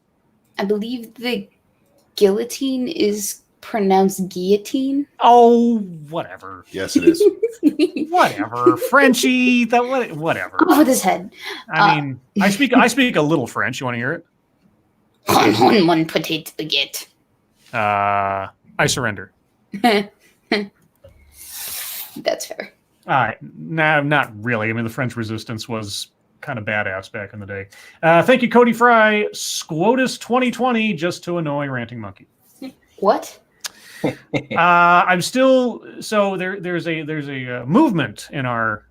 I believe the guillotine is pronounced guillotine. Oh, whatever. Yes, it is. Whatever. Frenchie, whatever. Off with his head. I mean, I speak a little French. You want to hear it? One potato baguette. I surrender. That's fair. No, not really. I mean, the French Resistance was kind of badass back in the day. Thank you, Cody Fry. Squotus 2020, just to annoy Ranting Monkey. What? I'm still there's a movement in our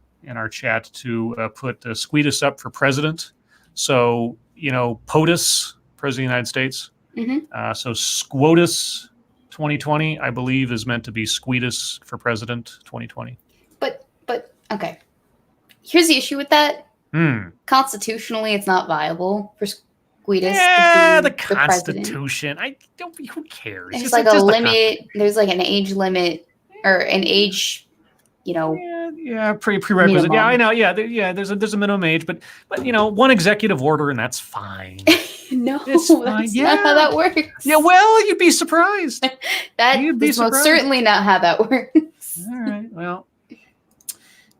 chat to put Squeetus up for president. So POTUS, President of the United States. Mm-hmm. So Squotus 2020, I believe, is meant to be Squeetus for president 2020. But okay. Here's the issue with that. Hmm. Constitutionally, it's not viable for Squeetus. Yeah, to the be president. Constitution. Who cares? There's It's like just a the limit. There's like an age limit or an age, Yeah, prerequisite. minimum. Yeah, I know. Yeah, there's a minimum age, but one executive order and that's fine. No, It's that's fine. not how that works. Yeah, well, you'd be surprised. You'd be That's most surprised. certainly not how that works. All right. Well,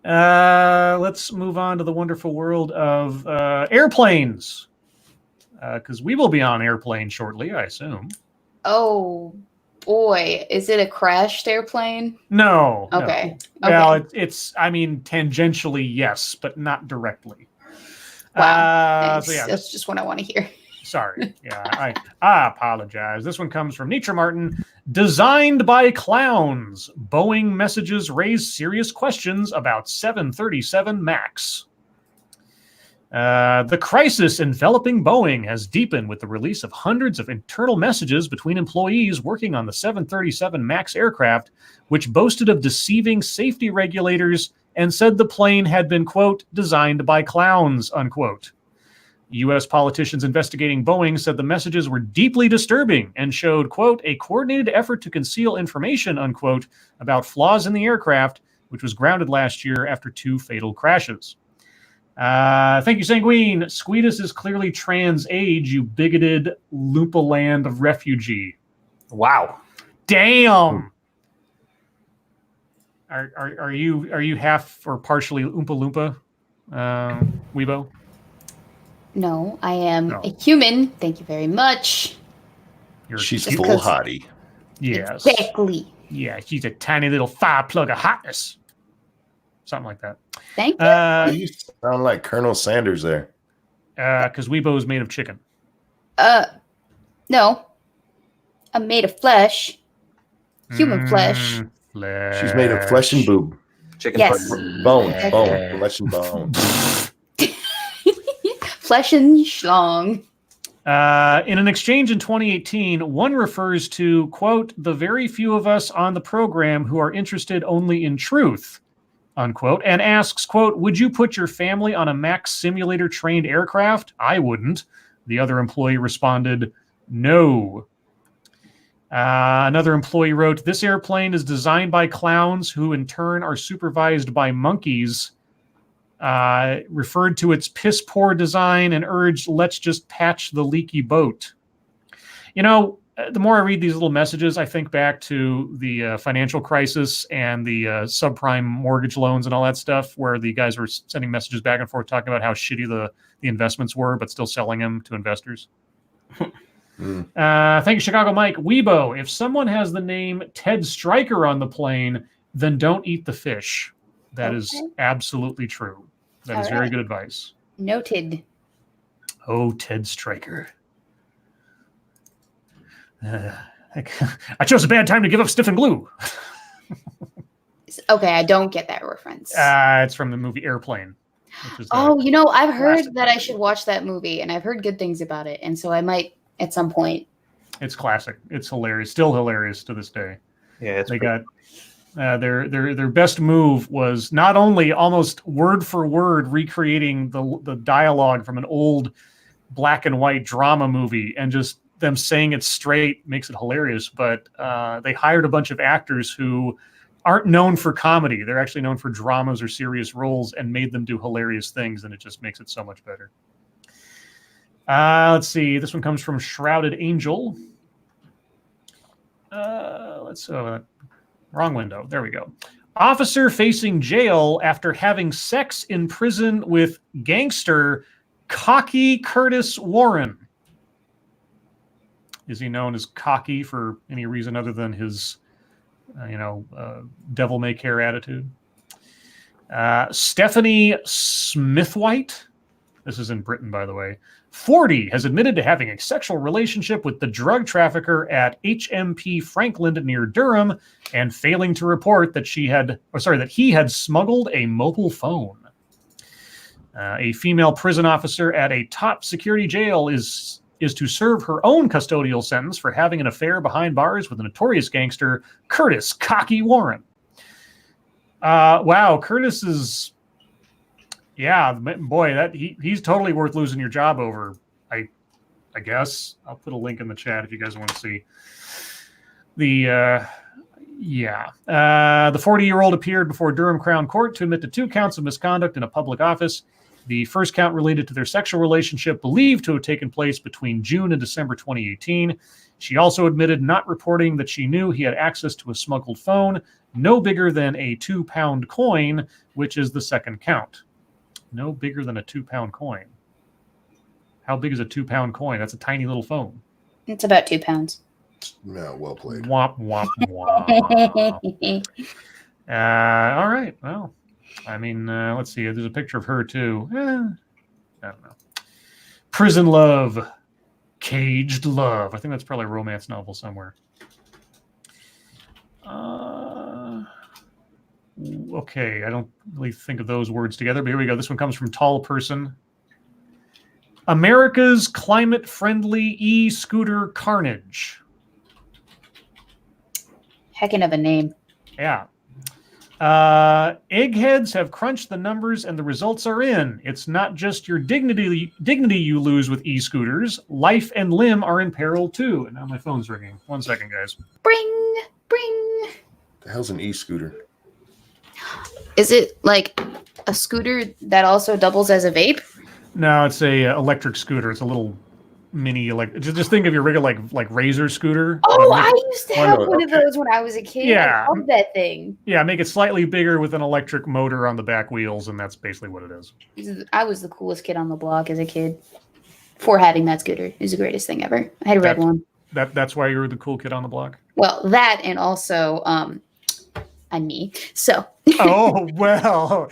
let's move on to the wonderful world of airplanes, because we will be on airplane shortly, I assume. Oh boy, is it a crashed airplane? No. no. Okay. Well, it's. I mean, tangentially, yes, but not directly. Wow. So yeah, That's just what I want to hear. sorry. Yeah, I apologize. This one comes from Nitra Martin. Designed by clowns, Boeing messages raise serious questions about 737 MAX. The crisis enveloping Boeing has deepened with the release of hundreds of internal messages between employees working on the 737 MAX aircraft, which boasted of deceiving safety regulators and said the plane had been, quote, designed by clowns, unquote. U.S. politicians investigating Boeing said the messages were deeply disturbing and showed, quote, a coordinated effort to conceal information, unquote, about flaws in the aircraft, which was grounded last year after 2 fatal crashes. Thank you, Sanguine. Squeetus is clearly trans age, you bigoted Loompaland refugee. Wow. Damn. Are you half or partially Oompa Loompa, Weebo? No, I am No. a human. Thank you very much. She's Just full 'cause- hottie. Yes. Exactly. Yeah, she's a tiny little fire plug of hotness. something like that. Thank you. You sound like Colonel Sanders there. Because Weibo is made of chicken. No. I'm made of flesh. Human flesh. Flesh. She's made of flesh and boob. Chicken Yes. Bone, Okay. flesh and bone. Flesh and schlong. In an exchange in 2018, one refers to, quote, the very few of us on the program who are interested only in truth, unquote, and asks, quote, would you put your family on a Max simulator trained aircraft? I wouldn't. The other employee responded, no. Another employee wrote, this airplane is designed by clowns who in turn are supervised by monkeys. Referred to its piss poor design and urged, let's just patch the leaky boat. You know, the more I read these little messages, I think back to the financial crisis and the subprime mortgage loans and all that stuff, where the guys were sending messages back and forth talking about how shitty the investments were, but still selling them to investors. Thank you, Chicago Mike. Weibo, if someone has the name Ted Stryker on the plane, then don't eat the fish. That is absolutely true. That is very good advice. Noted. Oh, Ted Stryker. I chose a bad time to give up Stiff and Glue. Okay, I don't get that reference. It's from the movie Airplane. Which is I've heard classic that I should watch that movie, and I've heard good things about it, and so I might at some point. It's classic. It's hilarious. Still hilarious to this day. Yeah, They got their best move was not only almost word for word recreating the dialogue from an old black and white drama movie, and just them saying it straight makes it hilarious, but they hired a bunch of actors who aren't known for comedy. They're actually known for dramas or serious roles, and made them do hilarious things, and it just makes it so much better. Let's see. This one comes from Shrouded Angel. Wrong window. There we go. Officer facing jail after having sex in prison with gangster Cocky Curtis Warren. Is he known as Cocky for any reason other than his, devil may care attitude? Stephanie Smithwhite. This is in Britain, by the way. 40 has admitted to having a sexual relationship with the drug trafficker at HMP Franklin near Durham, and failing to report that he had smuggled a mobile phone. A female prison officer at a top security jail is to serve her own custodial sentence for having an affair behind bars with a notorious gangster, Curtis Cocky Warren. Wow, Curtis is... Yeah, boy, he's totally worth losing your job over. I guess I'll put a link in the chat if you guys want to see. The 40-year-old appeared before Durham Crown Court to admit to 2 counts of misconduct in a public office. The first count related to their sexual relationship believed to have taken place between June and December 2018. She also admitted not reporting that she knew he had access to a smuggled phone, no bigger than a 2-pound coin, which is the second count. No bigger than a 2-pound coin. How big is a 2-pound coin? That's a tiny little phone. It's about 2 pounds. No, well played. Womp, womp, womp. All right. Well, I mean, let's see. There's a picture of her, too. I don't know. Prison Love. Caged Love. I think that's probably a romance novel somewhere. Okay, I don't really think of those words together, but here we go. This one comes from Tall Person. America's climate-friendly e-scooter carnage. Heckin' of a name. Yeah. Eggheads have crunched the numbers and the results are in. It's not just your dignity you lose with e-scooters. Life and limb are in peril too. And now my phone's ringing. 1 second, guys. Bring. The hell's an e-scooter? Is it like a scooter that also doubles as a vape? No, it's a electric scooter. It's a little mini electric. Just think of your regular like Razor scooter. Oh, I used to have one of those when I was a kid. Yeah. I love that thing. Yeah, make it slightly bigger with an electric motor on the back wheels, and that's basically what it is. I was the coolest kid on the block as a kid for having that scooter. It was the greatest thing ever. I had a red one. That's why you were the cool kid on the block? Well, that, and also I I'm me. So Oh, well.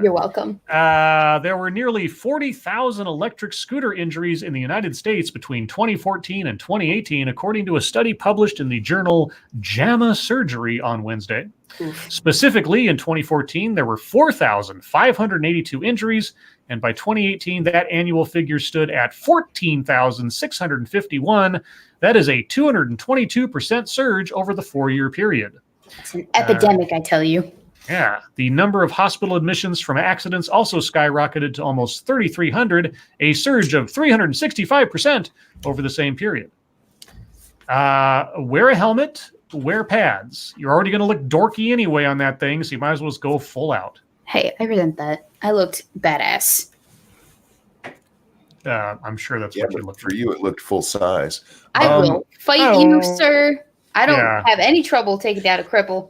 you're welcome. There were nearly 40,000 electric scooter injuries in the United States between 2014 and 2018, according to a study published in the journal JAMA Surgery on Wednesday. Oof. Specifically, in 2014, there were 4,582 injuries, and by 2018, that annual figure stood at 14,651. That is a 222% surge over the 4-year period. It's an epidemic, I tell you. Yeah, the number of hospital admissions from accidents also skyrocketed to almost 3,300, a surge of 365% over the same period. Wear a helmet, wear pads. You're already going to look dorky anyway on that thing, so you might as well just go full out. Hey, I resent that. I looked badass. I'm sure that's Yeah, what you but look for you, it looked full size. I will fight you, sir. I don't Yeah. have any trouble taking down a cripple.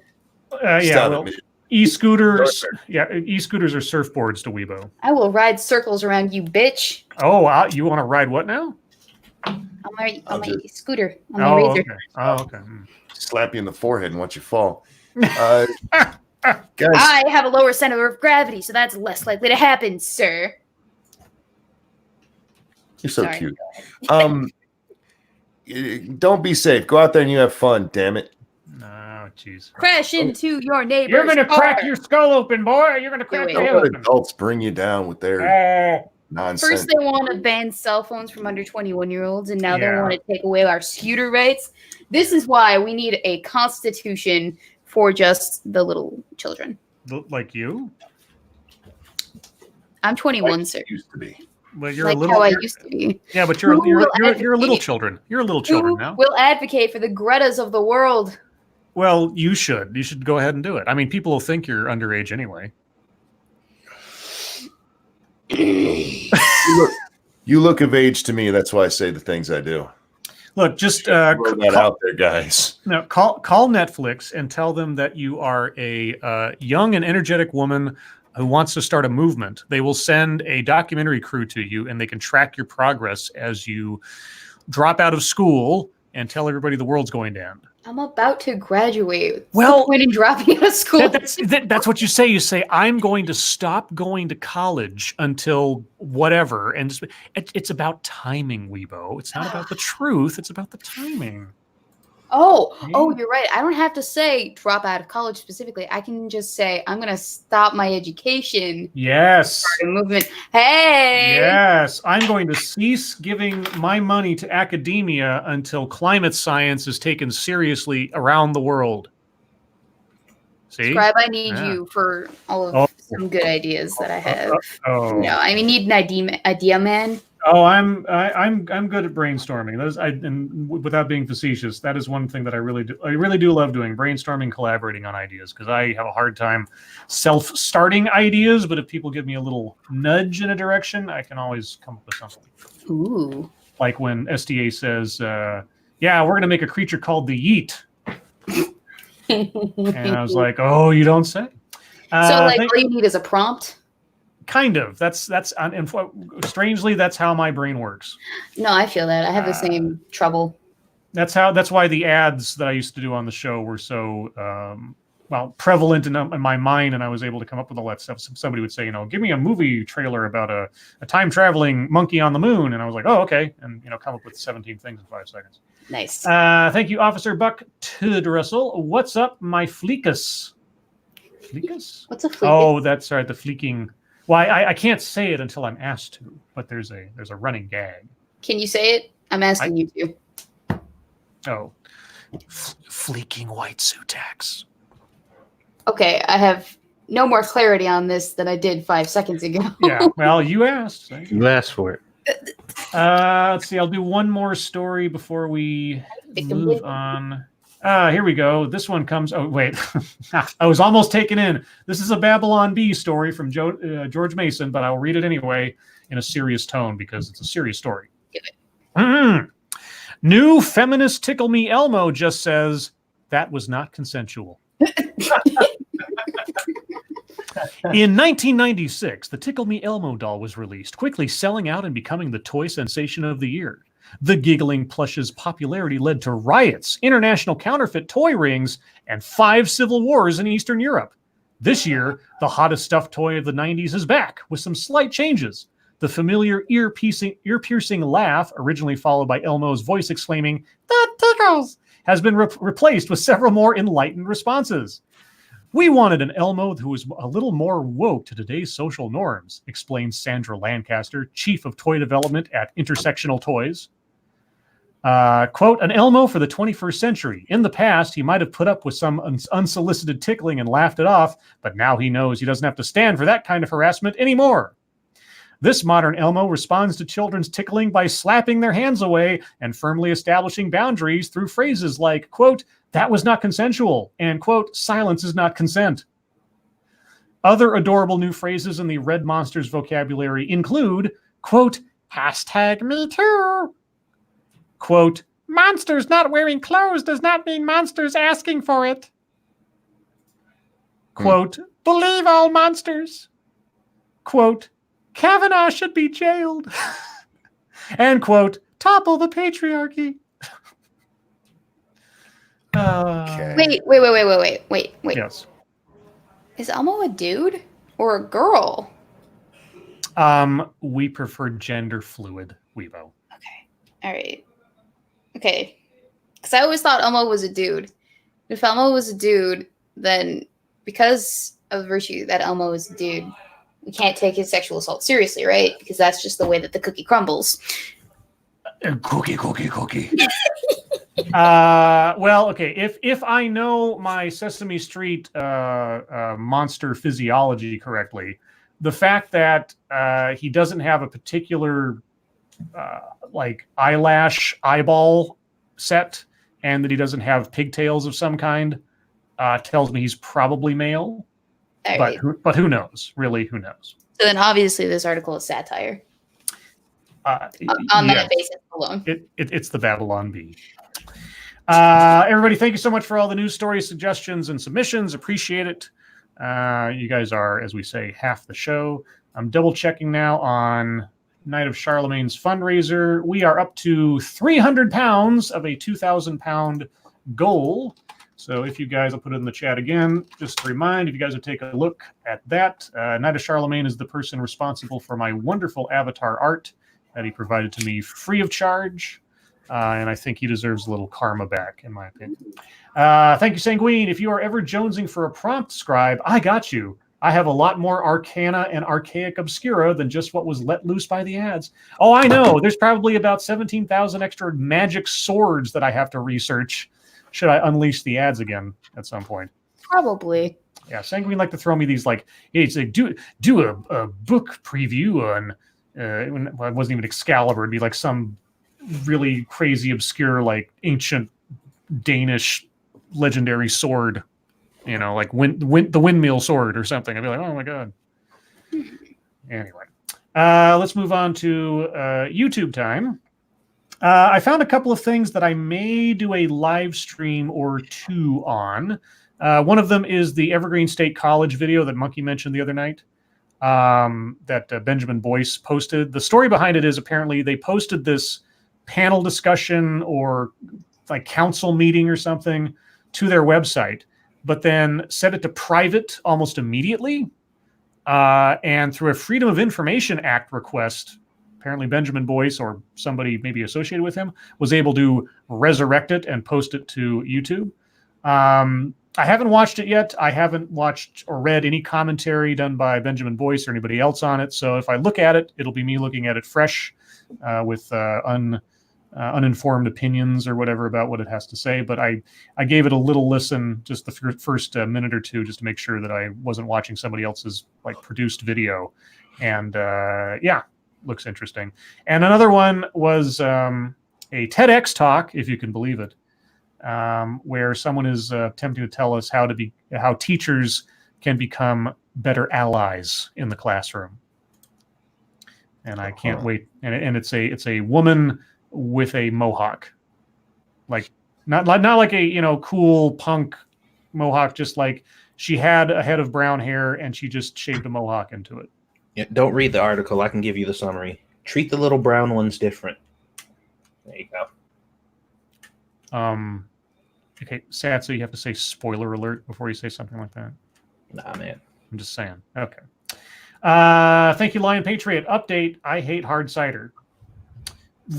Yeah, Stop well, it. e-scooters. Yeah, e-scooters are surfboards to Weibo. I will ride circles around you, bitch. Oh, you want to ride what now? On my just- scooter, on my Oh, razor. okay. Oh, okay. Slap you in the forehead and watch you fall. Guys, I have a lower center of gravity, so that's less likely to happen, sir. you're so Sorry. cute. Don't be safe. Go out there and you have fun. Damn it. Oh, jeez. Crash into your neighbor's You're gonna car. crack your skull open, boy. You're gonna crack wait. your Don't head let open. adults bring you down with their Oh, nonsense. First, they want to ban cell phones from under 21-year-olds, and now they Yeah. want to take away our scooter rights. This is why we need a constitution for just the little children. like you? I'm 21, Like sir. it used to be. Well, you're Like a little. how I you're- used to be. Yeah, but you're Who you're, will you're, you're a little advocate? children. You're a little children Who now. will advocate for the Gretas of the world? Well, you should. You should go ahead and do it. I mean, people will think you're underage anyway. You look of age to me. That's why I say the things I do. Look, just Throw that out there, guys. no, call Netflix and tell them that you are a young and energetic woman who wants to start a movement. They will send a documentary crew to you, and they can track your progress as you drop out of school and tell everybody the world's going to end. I'm about to graduate. What's Well, the point in dropping out of school? That's what you say. You say, I'm going to stop going to college until whatever. And it's about timing, Weibo. It's not about the truth. It's about the timing. Oh, Yeah. you're right. I don't have to say drop out of college specifically. I can just say I'm going to stop my education. Yes. Start a movement. Hey. Yes. I'm going to cease giving my money to academia until climate science is taken seriously around the world. See? Scribe, I need Yeah. you for all of Oh. some good ideas that I have. Oh. No, I mean, need an idea man. Oh, I'm good at brainstorming. And without being facetious, that is one thing that I really do love doing: brainstorming, collaborating on ideas. Because I have a hard time self-starting ideas, but if people give me a little nudge in a direction, I can always come up with something. Ooh. Like when SDA says, "Yeah, we're going to make a creature called the Yeet," and I was like, "Oh, you don't say." So, like, thank- all you need is a prompt. kind of. That's and strangely, that's how my brain works. No, I feel that. I have the same trouble. That's why the ads that I used to do on the show were so prevalent in my mind, and I was able to come up with all that stuff. Somebody would say, give me a movie trailer about a time traveling monkey on the moon, and I was like, oh, okay, and come up with 17 things in 5 seconds. Nice. Thank you, Officer Buck Tudrussel. What's up, my fleekus? Fleekus? What's a fleek? Oh, that's right, the fleeking. Well, I can't say it until I'm asked to, but there's a running gag. Can you say it? I'm asking you to. Oh, fleeking white suitax. Okay, I have no more clarity on this than I did 5 seconds ago. Yeah, well, you asked. You asked for it. Let's see. I'll do one more story before we move on. Here we go. This one comes. Oh, wait. I was almost taken in. This is a Babylon Bee story from George Mason, but I'll read it anyway in a serious tone because it's a serious story. Give it. New feminist Tickle Me Elmo just says that was not consensual. In 1996, the Tickle Me Elmo doll was released, quickly selling out and becoming the toy sensation of the year. The giggling plush's popularity led to riots, international counterfeit toy rings, and 5 civil wars in Eastern Europe. This year, the hottest stuffed toy of the 90s is back with some slight changes. The familiar ear-piercing laugh, originally followed by Elmo's voice exclaiming, "That tickles!" has been replaced with several more enlightened responses. We wanted an Elmo who was a little more woke to today's social norms, explains Sandra Lancaster, chief of toy development at Intersectional Toys. Quote, an Elmo for the 21st century. In the past, he might have put up with some unsolicited tickling and laughed it off, but now he knows he doesn't have to stand for that kind of harassment anymore. This modern Elmo responds to children's tickling by slapping their hands away and firmly establishing boundaries through phrases like, quote, that was not consensual, and, quote, silence is not consent. Other adorable new phrases in the Red Monsters vocabulary include, quote, hashtag me too. Quote, monsters not wearing clothes does not mean monsters asking for it. Quote, believe all monsters. Quote, Kavanaugh should be jailed. And, quote, topple the patriarchy. Okay. Wait. Yes. Is Elmo a dude or a girl? We prefer gender fluid, Weibo. Okay. All right. Okay. Because I always thought Elmo was a dude. If Elmo was a dude, then because of virtue that Elmo is a dude, we can't take his sexual assault seriously, right? Because that's just the way that the cookie crumbles. Cookie. Well, okay. If I know my Sesame Street monster physiology correctly, the fact that he doesn't have a particular like eyeball set, and that he doesn't have pigtails of some kind, tells me he's probably male. But who knows? Really, who knows? So then obviously this article is satire. On that basis alone. It's the Babylon Bee. Everybody, thank you so much for all the news stories, suggestions, and submissions. Appreciate it. You guys are, as we say, half the show. I'm double checking now on Night of Charlemagne's fundraiser. We are up to 300 pounds of a 2,000 pound goal. So if you guys, I'll put it in the chat again, just to remind, if you guys would take a look at that, Night of Charlemagne is the person responsible for my wonderful avatar art that he provided to me free of charge. And I think he deserves a little karma back, in my opinion. Thank you, Sanguine. If you are ever jonesing for a prompt, Scribe, I got you. I have a lot more arcana and archaic obscura than just what was let loose by the ads. Oh, I know. There's probably about 17,000 extra magic swords that I have to research. Should I unleash the ads again at some point? Probably. Yeah, Sanguine like to throw me these like, hey, it's like do a book preview on. Well, it wasn't even Excalibur. It'd be like some really crazy, obscure, like ancient Danish legendary sword. You know, like the windmill sword or something. I'd be like, oh my god. Anyway, let's move on to YouTube time. I found a couple of things that I may do a live stream or two on. One of them is the Evergreen State College video that Monkey mentioned the other night that Benjamin Boyce posted. The story behind it is apparently they posted this panel discussion or like council meeting or something to their website, but then set it to private almost immediately. And through a Freedom of Information Act request, apparently Benjamin Boyce or somebody maybe associated with him was able to resurrect it and post it to YouTube. I haven't watched it yet. I haven't watched or read any commentary done by Benjamin Boyce or anybody else on it. So if I look at it, it'll be me looking at it fresh with uninformed opinions or whatever about what it has to say. But I gave it a little listen, just the first minute or two, just to make sure that I wasn't watching somebody else's like produced video. And yeah, looks interesting. And another one was a TEDx talk, if you can believe it, where someone is attempting to tell us how teachers can become better allies in the classroom. And I can't wait. And it's a woman with a mohawk, like not like a cool punk mohawk, just like she had a head of brown hair and she just shaved a mohawk into it. Yeah, don't read the article. I can give you the summary. Treat the little brown ones different. There you go. Okay, Satsu, you have to say spoiler alert before you say something like that. Nah, man. I'm just saying. Okay. Thank you, Lion Patriot. Update. I hate hard cider.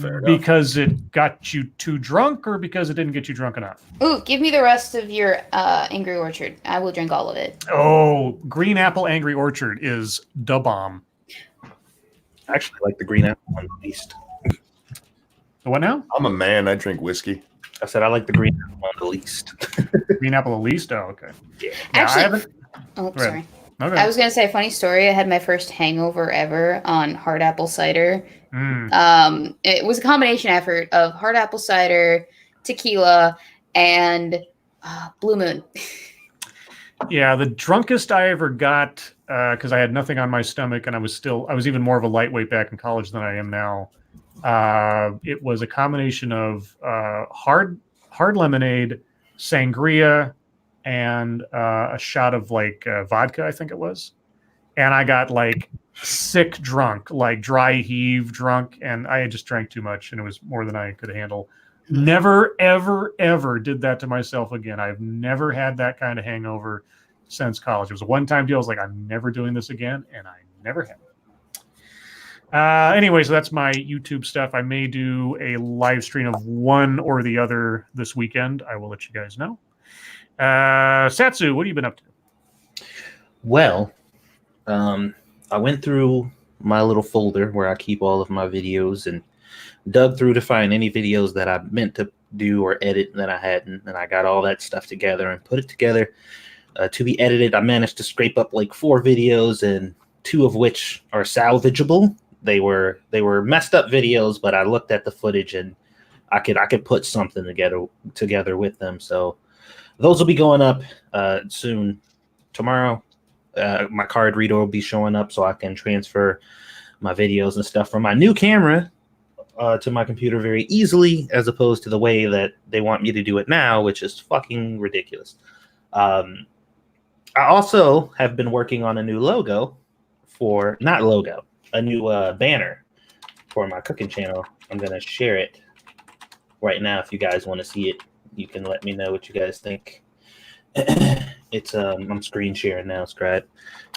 Fair enough. Because it got you too drunk or because it didn't get you drunk enough? Ooh, give me the rest of your Angry Orchard. I will drink all of it. Oh, Green Apple Angry Orchard is da bomb. I actually like the green apple one the least. What now? I'm a man. I drink whiskey. I said I like the green apple one the least. Green Apple the least? Oh, okay. Yeah. Yeah, Actually, I haven't. oh, Go ahead. sorry. Okay. I was gonna say a funny story. I had my first hangover ever on hard apple cider. It was a combination effort of hard apple cider, tequila, and Blue Moon. Yeah, the drunkest I ever got, because I had nothing on my stomach and I was even more of a lightweight back in college than I am now. It was a combination of hard lemonade, sangria, and a shot of like vodka, I think it was. And I got like sick drunk, like dry heave drunk, and I had just drank too much, and it was more than I could handle. Never, ever, ever did that to myself again. I've never had that kind of hangover since college. It was a one-time deal. I was like, I'm never doing this again, and I never have. Anyway, so that's my YouTube stuff. I may do a live stream of one or the other this weekend. I will let you guys know. Satsu, what have you been up to? Well, I went through my little folder where I keep all of my videos and dug through to find any videos that I meant to do or edit that I hadn't, and I got all that stuff together and put it together to be edited. I managed to scrape up like 4 videos, and 2 of which are salvageable. They were messed up videos, but I looked at the footage and I could put something together with them. So those will be going up soon. Tomorrow, my card reader will be showing up so I can transfer my videos and stuff from my new camera to my computer very easily, as opposed to the way that they want me to do it now, which is fucking ridiculous. I also have been working on a new a new banner for my cooking channel. I'm going to share it right now. If you guys want to see it, you can let me know what you guys think. It's I'm screen sharing now, Scribe.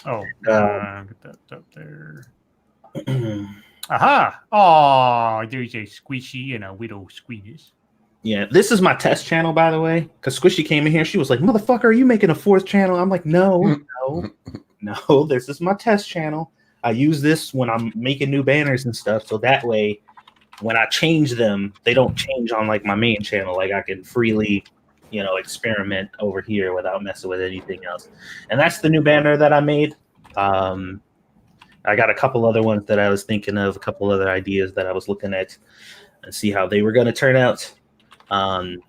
Oh, get that up there. Aha! Oh, there's a Squishy and a Widow Squeamish. Yeah, this is my test channel, by the way. Because Squishy came in here, she was like, "Motherfucker, are you making a 4th channel?" I'm like, no, this is my test channel. I use this when I'm making new banners and stuff, so that way, when I change them, they don't change on like my main channel. Like I can freely, experiment over here without messing with anything else. And that's the new banner that I made. I got a couple other ones that I was thinking of, a couple other ideas that I was looking at and see how they were going to turn out. And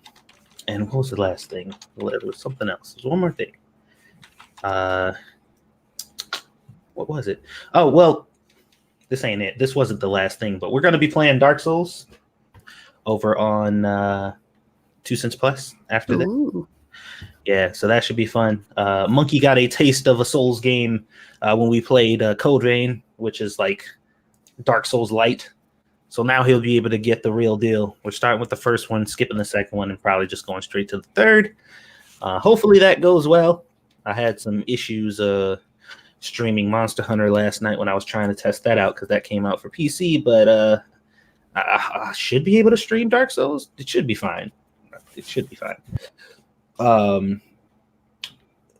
what was the last thing? There was something else. There's one more thing. What was it? Oh, well, this ain't it. This wasn't the last thing, but we're going to be playing Dark Souls over on 2 Cents Plus after that. Yeah, so that should be fun. Monkey got a taste of a Souls game when we played Code Vein, which is like Dark Souls Light. So now he'll be able to get the real deal. We're starting with the first one, skipping the second one, and probably just going straight to the third. Hopefully that goes well. I had some issues streaming Monster Hunter last night when I was trying to test that out because that came out for PC, but I should be able to stream Dark Souls. It should be fine.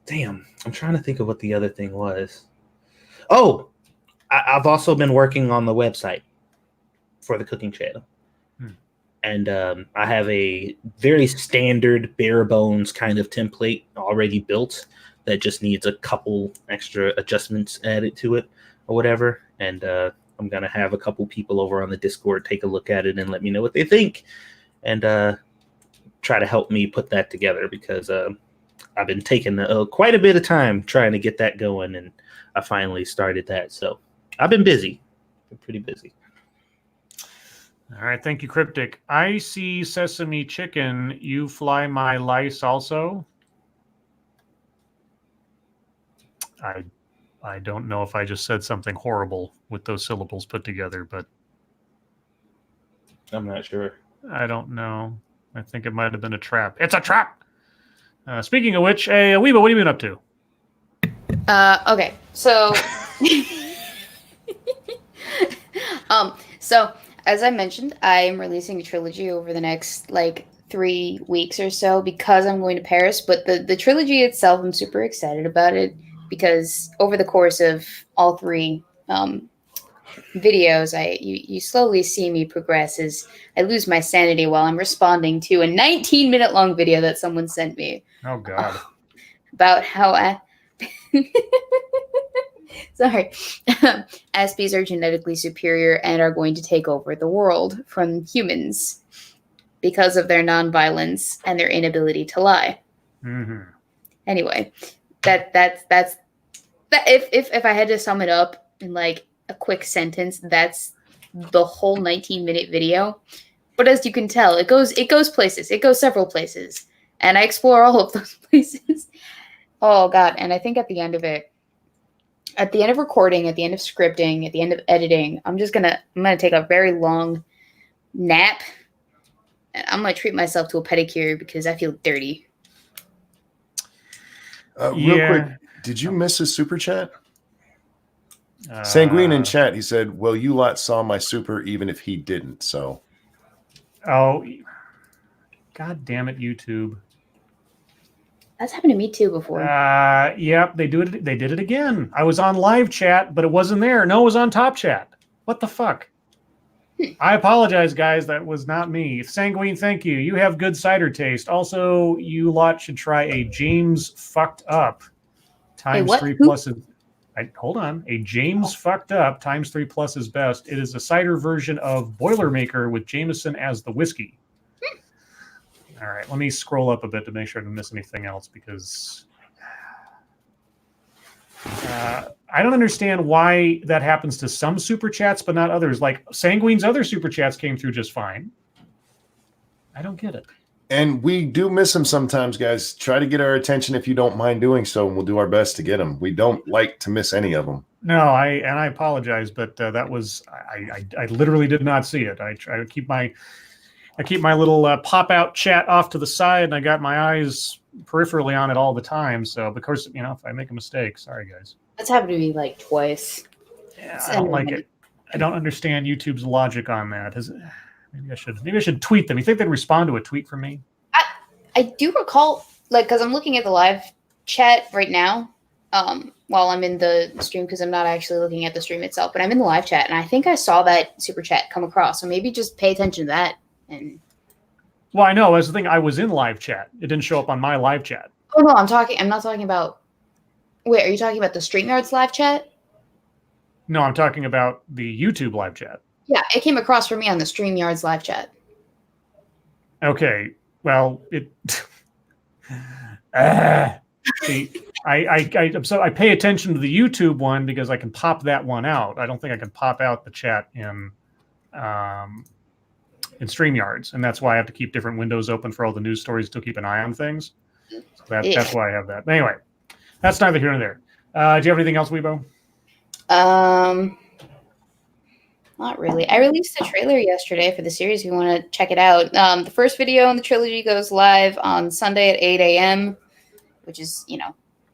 Damn, I'm trying to think of what the other thing was. Oh, I've also been working on the website for the cooking channel. And I have a very standard bare bones kind of template already built that just needs a couple extra adjustments added to it or whatever. And I'm going to have a couple people over on the Discord take a look at it and let me know what they think. And try to help me put that together because I've been taking quite a bit of time trying to get that going, and I finally started that. So I've been busy. Been pretty busy. All right, thank you, Cryptic. I see Sesame Chicken. You fly my lice also. I don't know if I just said something horrible with those syllables put together, but I'm not sure. I don't know. I think it might have been a trap. It's a trap. Speaking of which, hey, Weebo, what have you been up to? Okay, so so as I mentioned, I'm releasing a trilogy over the next 3 weeks or so because I'm going to Paris. But the trilogy itself, I'm super excited about it because over the course of all three videos, you slowly see me progress as I lose my sanity while I'm responding to a 19-minute long video that someone sent me. Oh God. About how sorry, Aspies are genetically superior and are going to take over the world from humans because of their nonviolence and their inability to lie. Mm-hmm. Anyway, that's if I had to sum it up in a quick sentence, that's the whole 19-minute video. But as you can tell, it goes places. It goes several places, and I explore all of those places. Oh God! And I think at the end of recording, at the end of scripting, at the end of editing, I'm gonna take a very long nap, and I'm gonna treat myself to a pedicure because I feel dirty. Real quick, did you miss a super chat? Sanguine in chat, he said, "Well, you lot saw my super, even if he didn't." So, oh, God damn it, YouTube! That's happened to me too before. Yep, they did it again. I was on live chat, but it wasn't there. No, it was on top chat. What the fuck? I apologize, guys. That was not me. Sanguine, thank you. You have good cider taste. Also, you lot should try a James Fucked Up times 3 plus. Hold on. A James Fucked Up times 3 plus is best. It is a cider version of Boilermaker with Jameson as the whiskey. All right, let me scroll up a bit to make sure I don't miss anything else because I don't understand why that happens to some super chats but not others. Like Sanguine's other super chats came through just fine. I don't get it. And we do miss them sometimes, guys. Try to get our attention if you don't mind doing so, and we'll do our best to get them. We don't like to miss any of them. No, I apologize, but that was I literally did not see it. I try to keep my little pop-out chat off to the side, and I got my eyes peripherally on it all the time. So, of course, if I make a mistake, sorry, guys. That's happened to me twice. Yeah, I don't like it. I don't understand YouTube's logic on that. Maybe I should tweet them. You think they'd respond to a tweet from me? I do recall, because I'm looking at the live chat right now while I'm in the stream, because I'm not actually looking at the stream itself, but I'm in the live chat, and I think I saw that super chat come across. So maybe just pay attention to that. Well, I know. That's the thing. I was in live chat. It didn't show up on my live chat. Oh no, I'm not talking about. Wait, are you talking about the StreamYard's live chat? No, I'm talking about the YouTube live chat. Yeah, it came across for me on the StreamYard's live chat. Okay, well, it. See, I pay attention to the YouTube one because I can pop that one out. I don't think I can pop out the chat in StreamYards, and that's why I have to keep different windows open for all the news stories to keep an eye on things. So that's why I have that. But anyway, that's neither here nor there. Do you have anything else, Weebo? Not really. I released a trailer yesterday for the series if you want to check it out. The first video in the trilogy goes live on Sunday at 8 a.m., which is,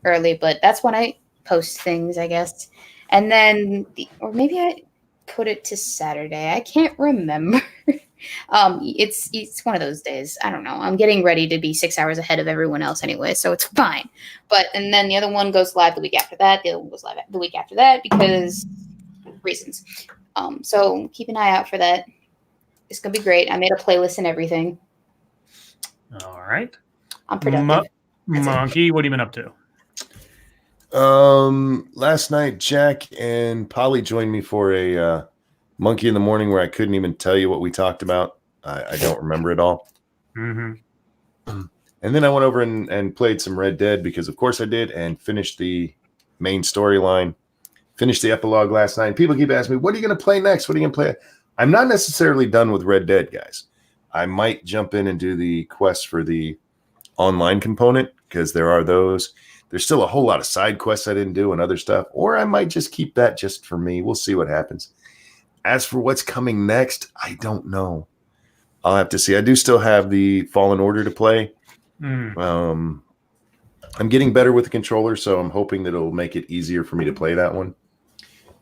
early, but that's when I post things, I guess. And then, or maybe I put it to Saturday. I can't remember. It's one of those days. I don't know. I'm getting ready to be 6 hours ahead of everyone else anyway, so it's fine. And then the other one goes live the week after that. The other one goes live the week after that because reasons. So keep an eye out for that. It's gonna be great. I made a playlist and everything. All right. I'm productive. Monkey, what have you been up to? Last night, Jack and Polly joined me for a Monkey in the Morning where I couldn't even tell you what we talked about. I don't remember it all. Mm-hmm. And then I went over and played some Red Dead because, of course, I did, and finished the main storyline. Finished the epilogue last night. People keep asking me, what are you going to play next? What are you going to play? I'm not necessarily done with Red Dead, guys. I might jump in and do the quest for the online component because there are those. There's still a whole lot of side quests I didn't do and other stuff. Or I might just keep that just for me. We'll see what happens. As for what's coming next, I don't know. I'll have to see. I do still have the Fallen Order to play. Mm. I'm getting better with the controller, so I'm hoping that it'll make it easier for me to play that one.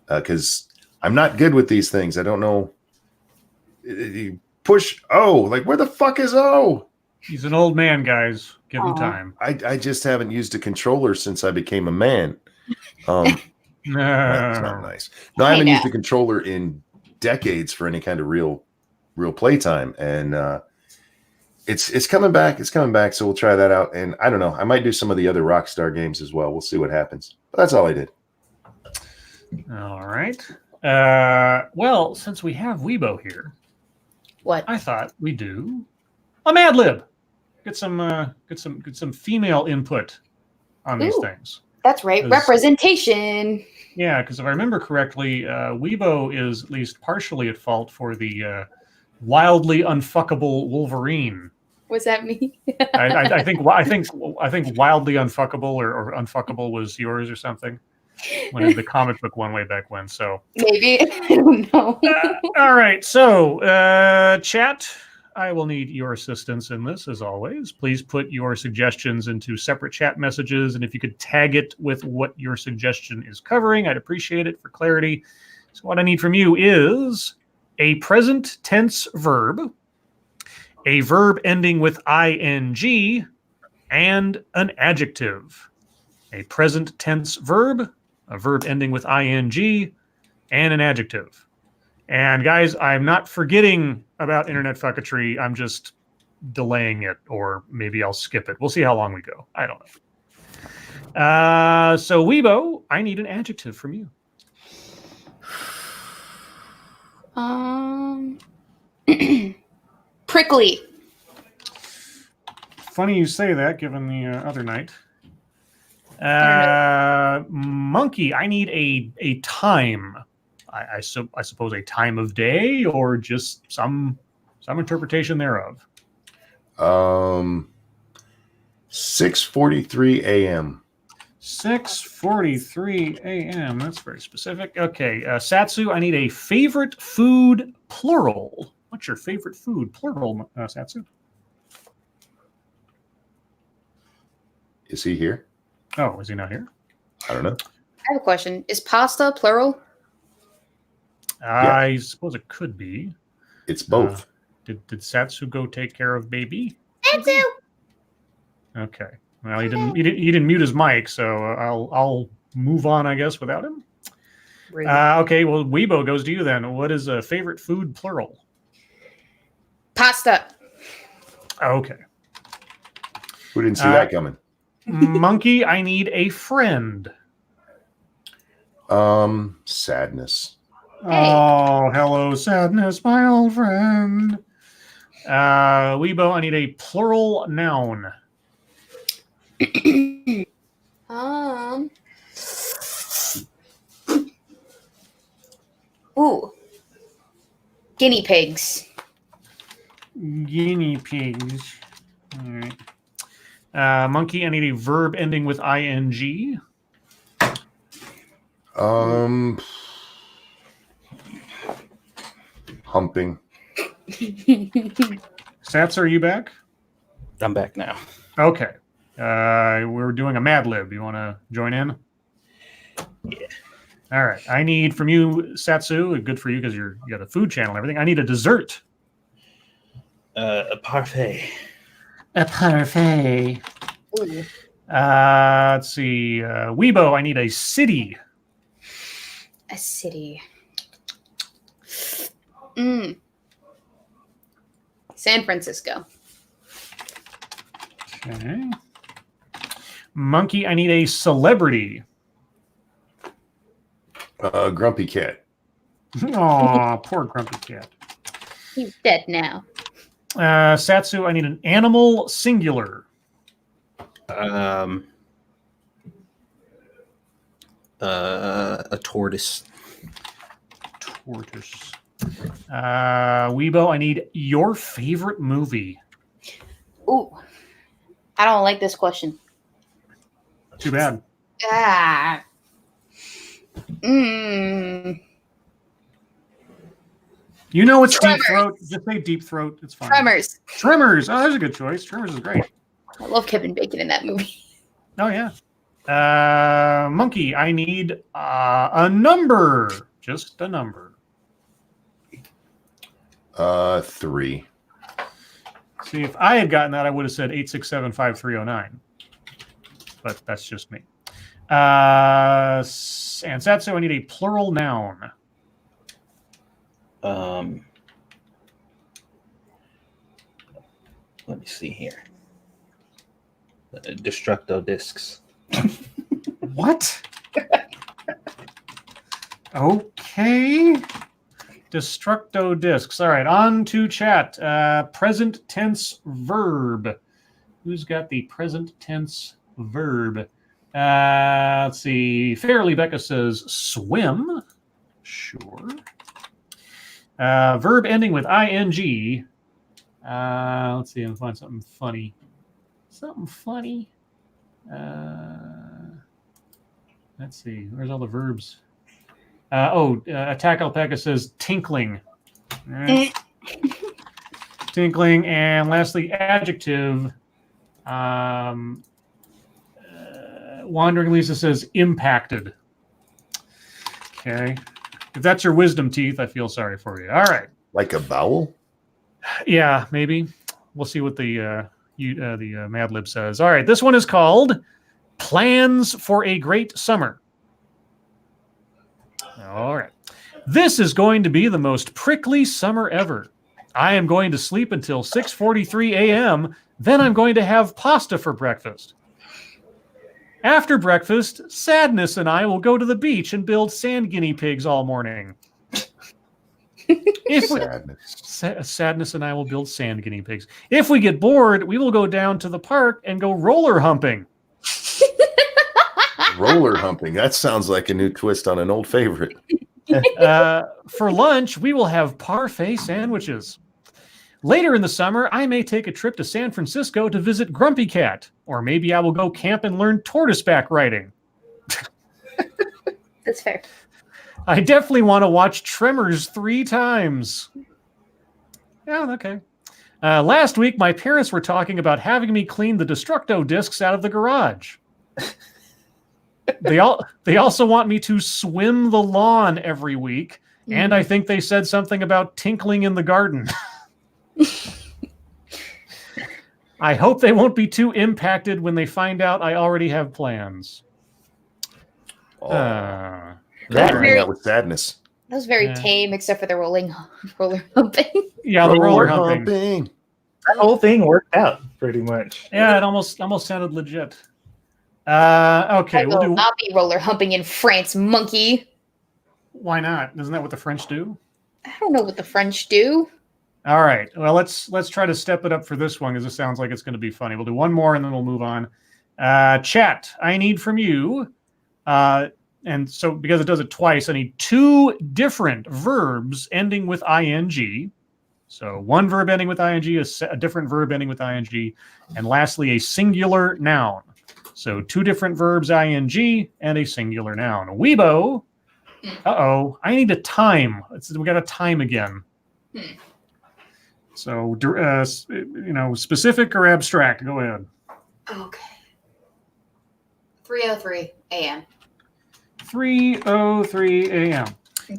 Because I'm not good with these things. I don't know. You push O. Like, where the fuck is O? He's an old man, guys. Give him Aw. time. I just haven't used a controller since I became a man. That's not No. nice. No, I haven't Hey, used a controller in decades for any kind of real playtime, and it's coming back. It's coming back, so we'll try that out. And I don't know. I might do some of the other Rockstar games as well. We'll see what happens. But that's all I did. All right. Well, since we have Weibo here, what? I thought we'd do a Mad Lib. Get some female input on these Ooh. things. That's right. Because- Representation. Yeah, because if I remember correctly, Weibo is at least partially at fault for the wildly unfuckable Wolverine. Was that me? I think wildly unfuckable or unfuckable was yours or something. When I did the comic book one way back when. So Maybe. I don't know. all right. So chat, I will need your assistance in this as always. Please put your suggestions into separate chat messages, and if you could tag it with what your suggestion is covering, I'd appreciate it for clarity. So what I need from you is a present tense verb, a verb ending with ing, and an adjective. A present tense verb, a verb ending with ing, and an adjective. And guys, I'm not forgetting about internet fucketry. I'm just delaying it, or maybe I'll skip it. We'll see how long we go. I don't know. So Weibo, I need an adjective from you. Prickly. Funny you say that, given the other night. Monkey, I need a time. I suppose a time of day, or just some interpretation thereof. 6:43 a.m. 6:43 a.m. That's very specific. Okay, Satsu, I need a favorite food plural. What's your favorite food plural, Satsu? Is he here? Oh, is he not here? I don't know. I have a question. Is pasta plural? I suppose it could be. It's both. Did Satsu go take care of baby? Satsu. Okay. Well, he didn't mute his mic, so I'll move on, I guess, without him. Okay. Well, Weibo goes to you then. What is a favorite food plural? Pasta. Okay. Who didn't see that coming? Monkey, I need a friend. Sadness. Hey. Oh, hello, sadness, my old friend. Weibo, I need a plural noun. Ooh. Guinea pigs. Guinea pigs. All right. Monkey, I need a verb ending with ing. Humping. Sats, are you back? I'm back now. Okay. We're doing a Mad Lib. You want to join in? Yeah. All right. I need from you, Satsu. Good for you because you got a food channel and everything. I need a dessert. A parfait. A parfait. Ooh. Let's see. Weibo, I need a city. A city. San Francisco. Okay. Monkey, I need a celebrity. Grumpy cat. Aw, poor grumpy cat. He's dead now. Satsu, I need an animal singular. A tortoise. Tortoise. Weibo, I need your favorite movie. Ooh. I don't like this question. Too bad. You know it's Tremors. deep throat. Just say deep throat. It's fine. Tremors. Tremors. Oh, that's a good choice. Tremors is great. I love Kevin Bacon in that movie. Oh, yeah. Monkey, I need a number. Just a number. 3. See, if I had gotten that, I would have said 8675309. But that's just me. And Satsu, I need a plural noun. Let me see here. Destructo discs. What? Okay. Destructo discs. All right, on to chat. Present tense verb. Who's got the present tense verb? Let's see. Fairly Becca says swim. Sure. Verb ending with ing. Let's see. I'm find something funny. Something funny. Let's see. Where's all the verbs? Attack Alpaca says tinkling. Tinkling. And lastly, adjective. Wandering Lisa says impacted. Okay. If that's your wisdom teeth, I feel sorry for you. All right. Like a vowel? Yeah, maybe. We'll see what the Mad Lib says. All right. This one is called Plans for a Great Summer. All right. This is going to be the most prickly summer ever. I am going to sleep until 6:43 a.m. Then I'm going to have pasta for breakfast. After breakfast, Sadness and I will go to the beach and build sand guinea pigs all morning. Sadness and I will build sand guinea pigs. If we get bored, we will go down to the park and go roller humping. Roller humping. That sounds like a new twist on an old favorite. For lunch, we will have parfait sandwiches. Later in the summer, I may take a trip to San Francisco to visit Grumpy Cat, or maybe I will go camp and learn tortoiseback riding. That's fair. I definitely want to watch Tremors 3 times. Yeah, okay. Last week, my parents were talking about having me clean the Destructo discs out of the garage. They also want me to swim the lawn every week, and I think they said something about tinkling in the garden. I hope they won't be too impacted when they find out I already have plans. That That hang out with Sadness. That was very tame, except for the roller humping. Yeah, the roller humping. That whole thing worked out pretty much. Yeah, it almost sounded legit. Okay, I will not be roller humping in France, monkey. Why not? Isn't that what the French do? I don't know what the French do. All right. Well, let's try to step it up for this one because it sounds like it's going to be funny. We'll do one more and then we'll move on. Chat, I need from you, and so because it does it twice, I need 2 different verbs ending with ing. So one verb ending with ing, a different verb ending with ing, and lastly, a singular noun. So 2 different verbs, ing, and a singular noun. Weibo, I need a time. We got a time again. So, specific or abstract? Go ahead. Okay. 3:03 a.m. 3:03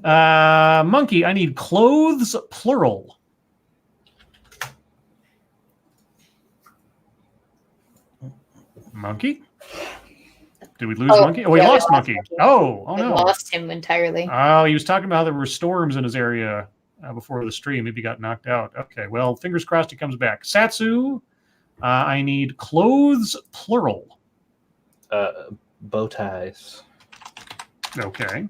a.m. Monkey, I need clothes, plural. Monkey? Did we lose Monkey? Oh, we lost Monkey. Oh no. I lost him entirely. Oh, he was talking about how there were storms in his area before the stream. Maybe he got knocked out. Okay, well, fingers crossed he comes back. Satsu, I need clothes, plural. Bow ties. Okay.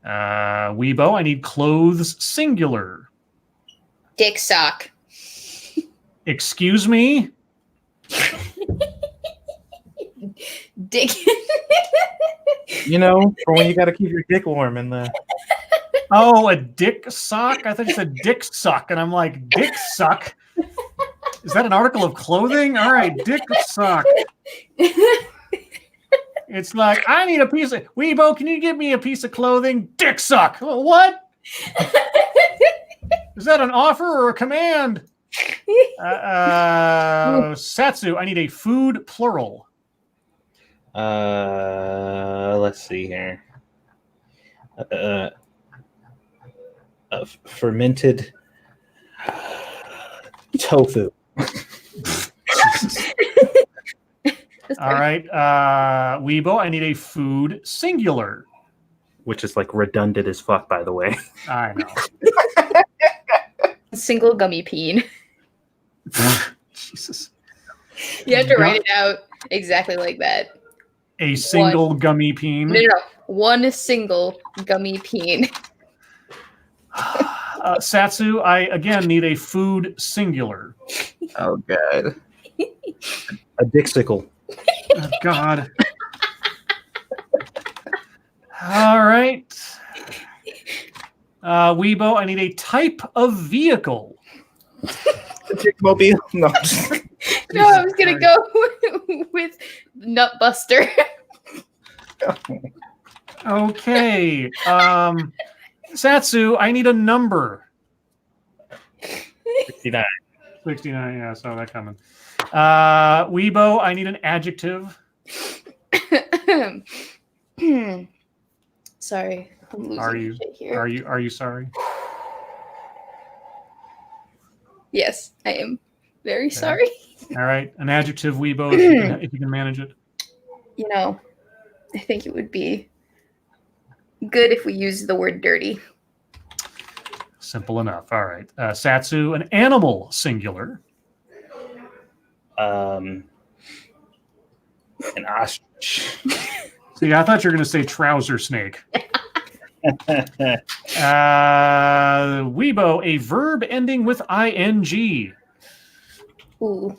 Weibo, I need clothes, singular. Dick sock. Excuse me? Dick. For when you got to keep your dick warm in the. Oh, a dick sock? I thought you said dick suck, and I'm like, dick suck? Is that an article of clothing? All right, dick sock. It's like, I need a piece of... Weibo, can you give me a piece of clothing? Dick suck. What? Is that an offer or a command? Satsu, I need a food plural. Let's see here. Fermented tofu. All right. Weibo, I need a food singular. Which is like redundant as fuck, by the way. I know. Single gummy peen. Jesus. You have to write it out exactly like that. A single gummy peen. No. One single gummy peen. Satsu, I again need a food singular. Oh, God. A dixicle. Oh, God. All right. Weibo, I need a type of vehicle. Mobile? No. No, I was going to go with Nutbuster. Okay. Satsu, I need a number. 69. 69, yeah, saw that coming. Weibo, I need an adjective. Sorry, I'm losing shit here. Are you sorry? Yes, I am very sorry. All right, an adjective, Weibo, if you can manage it. You know, I think it would be good if we use the word dirty. Simple enough. All right. Satsu, an animal, singular. An ostrich. See, I thought you were going to say trouser snake. Weibo, a verb ending with ing. Ooh.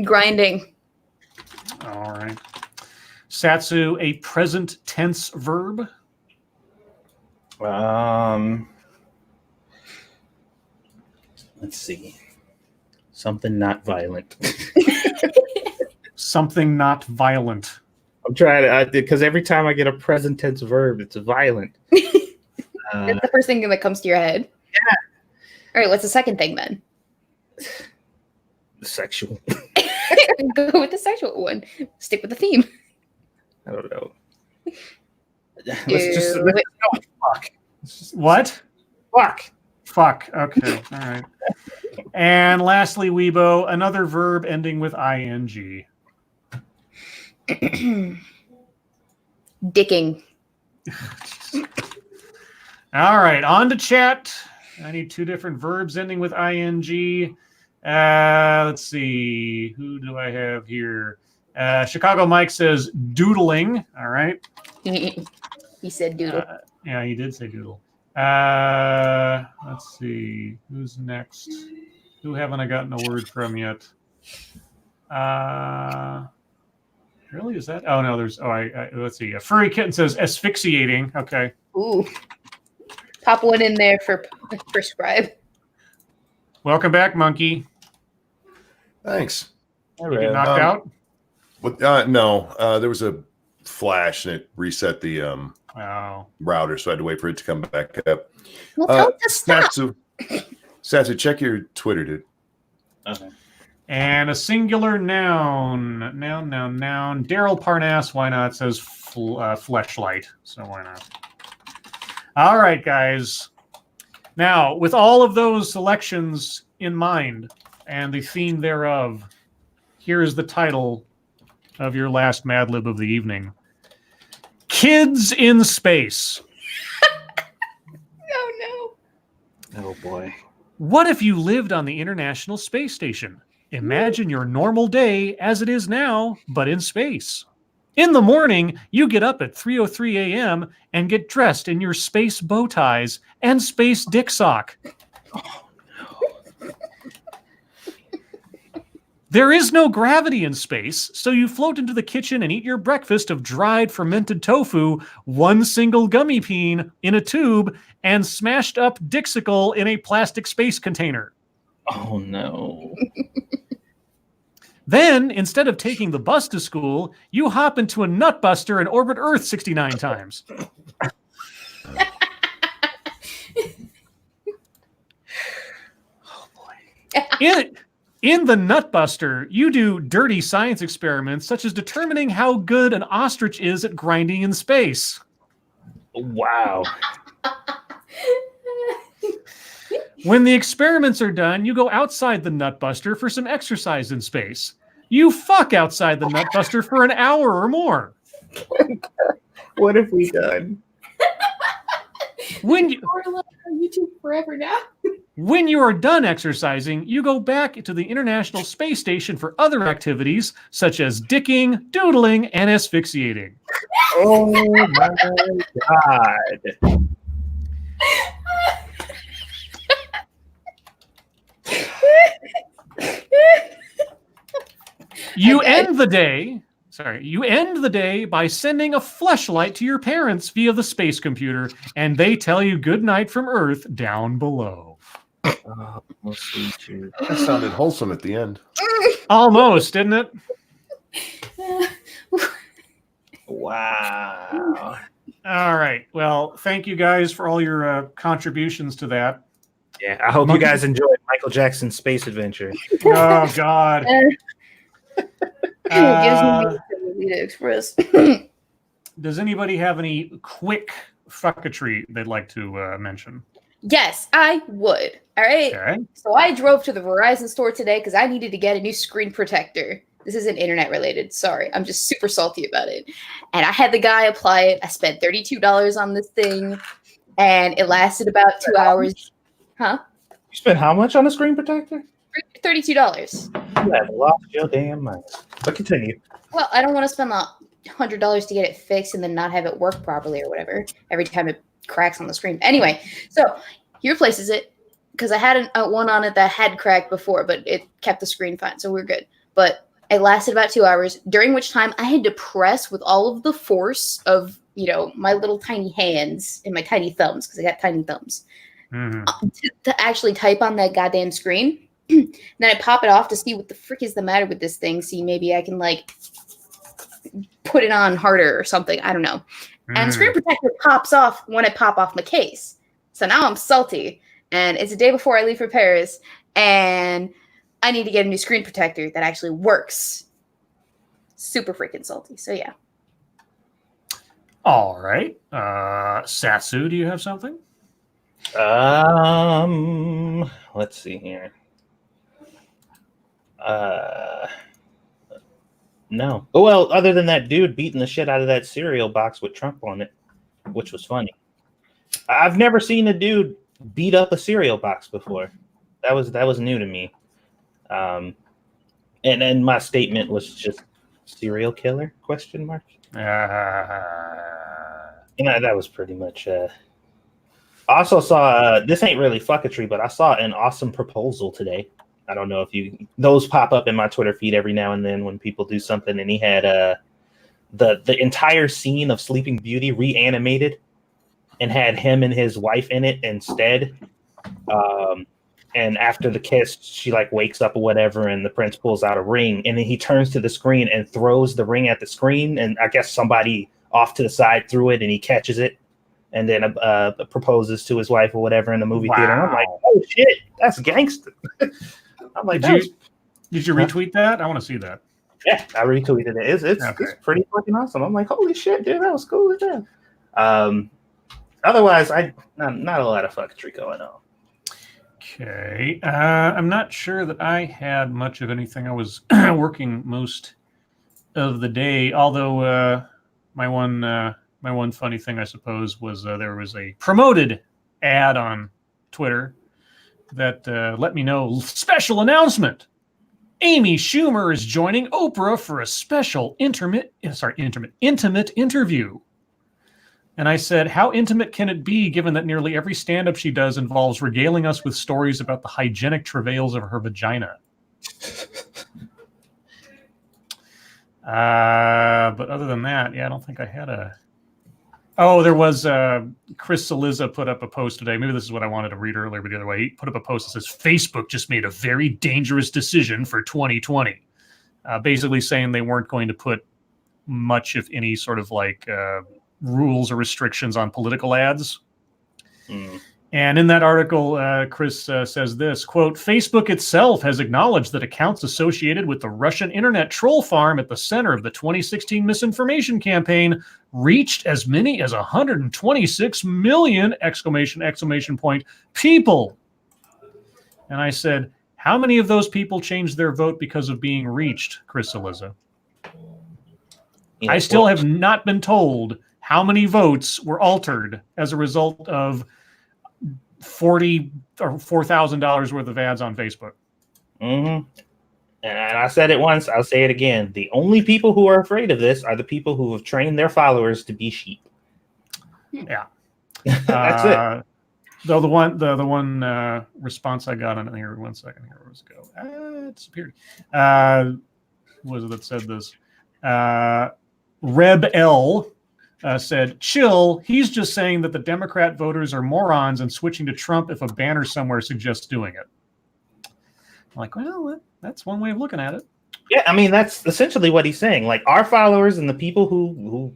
Grinding. All right. Satsu, a present tense verb. Let's see. Something not violent. Something not violent. I'm trying to, because every time I get a present tense verb, it's violent. That's the first thing that comes to your head. Yeah. All right, what's the second thing then? Sexual. Go with the sexual one. Stick with the theme. I don't know. Let's go fuck. What? Fuck. Fuck. Okay. All right. And lastly, Weibo, another verb ending with ing. Dicking. All right. On to chat. I need two different verbs ending with ing. Let's see. Who do I have here? Chicago Mike says doodling. All right. He said doodle. Yeah, he did say doodle. Let's see. Who's next? Who haven't I gotten a word from yet? Really? Is that? Oh, no, there's... let's see. A furry kitten says asphyxiating. Okay. Ooh. Pop one in there for Scribe. Welcome back, monkey. Thanks. You get knocked out? No, there was a flash and it reset the router, so I had to wait for it to come back up. Well, tell it to stop. Satsu, check your Twitter, dude. Okay. And a singular noun. Noun. Daryl Parnass, why not? Says fleshlight, so why not? All right, guys. Now, with all of those selections in mind and the theme thereof, here is the title of your last Mad Lib of the evening. Kids in Space. Oh, no. Oh, boy. What if you lived on the International Space Station? Imagine your normal day as it is now, but in space. In the morning, you get up at 3:03 a.m. and get dressed in your space bow ties and space dick sock. There is no gravity in space, so you float into the kitchen and eat your breakfast of dried fermented tofu, one single gummy peen in a tube, and smashed up dixicle in a plastic space container. Oh, no. Then, instead of taking the bus to school, you hop into a nutbuster and orbit Earth 69 times. In the Nutbuster, you do dirty science experiments such as determining how good an ostrich is at grinding in space. Wow. When the experiments are done, you go outside the Nutbuster for some exercise in space. You fuck outside the Nutbuster for an hour or more. What have we done? When you, We're on YouTube forever now. when you are done exercising, you go back to the International Space Station for other activities such as dicking, doodling, and asphyxiating. Oh my God. You end the day by sending a fleshlight to your parents via the space computer, and they tell you goodnight from Earth down below. Oh, sweet you. That sounded wholesome at the end. Almost, didn't it? Wow. All right. Well, thank you guys for all your contributions to that. Yeah, I hope you guys enjoyed Michael Jackson's Space Adventure. Oh, God. Gives me to express. Does anybody have any quick fucketry they'd like to mention? Yes, I would. All right. Okay. So I drove to the Verizon store today because I needed to get a new screen protector. This isn't internet related. Sorry. I'm just super salty about it. And I had the guy apply it. I spent $32 on this thing and it lasted about 2 hours. Huh? You spent how much on a screen protector? $32. You have lost your damn mind. But continue. Well, I don't want to spend $100 to get it fixed and then not have it work properly or whatever every time it cracks on the screen. Anyway, so he replaces it because I had one on it that had cracked before, but it kept the screen fine, so we're good. But it lasted about 2 hours, during which time I had to press with all of the force of, my little tiny hands and my tiny thumbs, because I got tiny thumbs, to actually type on that goddamn screen. Then I pop it off to see what the frick is the matter with this thing. See, maybe I can put it on harder or something. I don't know. And screen protector pops off when I pop off my case. So now I'm salty. And it's the day before I leave for Paris. And I need to get a new screen protector that actually works. Super freaking salty. So yeah. All right. Satsu, do you have something? Let's see here. No. Oh, well, other than that dude beating the shit out of that cereal box with Trump on it, which was funny. I've never seen a dude beat up a cereal box before. That was new to me. And then my statement was just serial killer ? That was pretty much. I also saw this ain't really fucketry, but I saw an awesome proposal today. I don't know if those pop up in my Twitter feed every now and then when people do something, and he had the entire scene of Sleeping Beauty reanimated and had him and his wife in it instead. And after the kiss, she wakes up or whatever, and the prince pulls out a ring, and then he turns to the screen and throws the ring at the screen, and I guess somebody off to the side threw it, and he catches it, and then proposes to his wife or whatever in the movie theater. And I'm like, oh shit, that's gangster. I'm like, did you retweet that? I want to see that. Yeah, I retweeted it. It's pretty fucking awesome. I'm like, holy shit, dude, that was cool as that. Otherwise, not a lot of fucketry going on. Okay. I'm not sure that I had much of anything. I was working most of the day, although my one funny thing, I suppose, was there was a promoted ad on Twitter that let me know, special announcement. Amy Schumer is joining Oprah for a special intimate interview. And I said, how intimate can it be, given that nearly every stand-up she does involves regaling us with stories about the hygienic travails of her vagina? But other than that, I don't think I had a... Oh, there was Chris Saliza put up a post today. Maybe this is what I wanted to read earlier, but the other way. He put up a post that says, Facebook just made a very dangerous decision for 2020. Basically saying they weren't going to put much, if any, sort of rules or restrictions on political ads. And in that article, Chris says this, quote, Facebook itself has acknowledged that accounts associated with the Russian internet troll farm at the center of the 2016 misinformation campaign reached as many as 126 million exclamation point people. And I said, how many of those people changed their vote because of being reached, Chris Eliza? I still have not been told how many votes were altered as a result of $40,000 or $4,000 worth of ads on Facebook. Mm-hmm. And I said it once, I'll say it again. The only people who are afraid of this are the people who have trained their followers to be sheep. Yeah. That's it. Though the one response I got on it here, 1 second here, let's go. It disappeared. Was it that said this? Reb L said, chill, he's just saying that the Democrat voters are morons and switching to Trump if a banner somewhere suggests doing it. I'm like, well, that's one way of looking at it. Yeah, I mean, that's essentially what he's saying. Like, our followers and the people who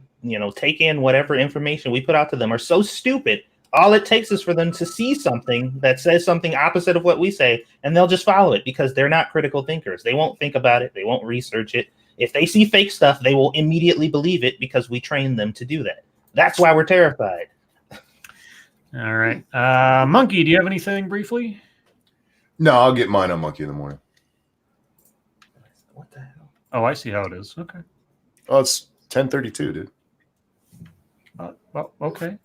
take in whatever information we put out to them are so stupid. All it takes is for them to see something that says something opposite of what we say, and they'll just follow it because they're not critical thinkers. They won't think about it. They won't research it. If they see fake stuff, they will immediately believe it because we train them to do that. That's why we're terrified. All right. Monkey, do you have anything briefly? No, I'll get mine on Monkey in the morning. What the hell? Oh, I see how it is. Okay. Oh, it's 10:32, dude. Well, okay.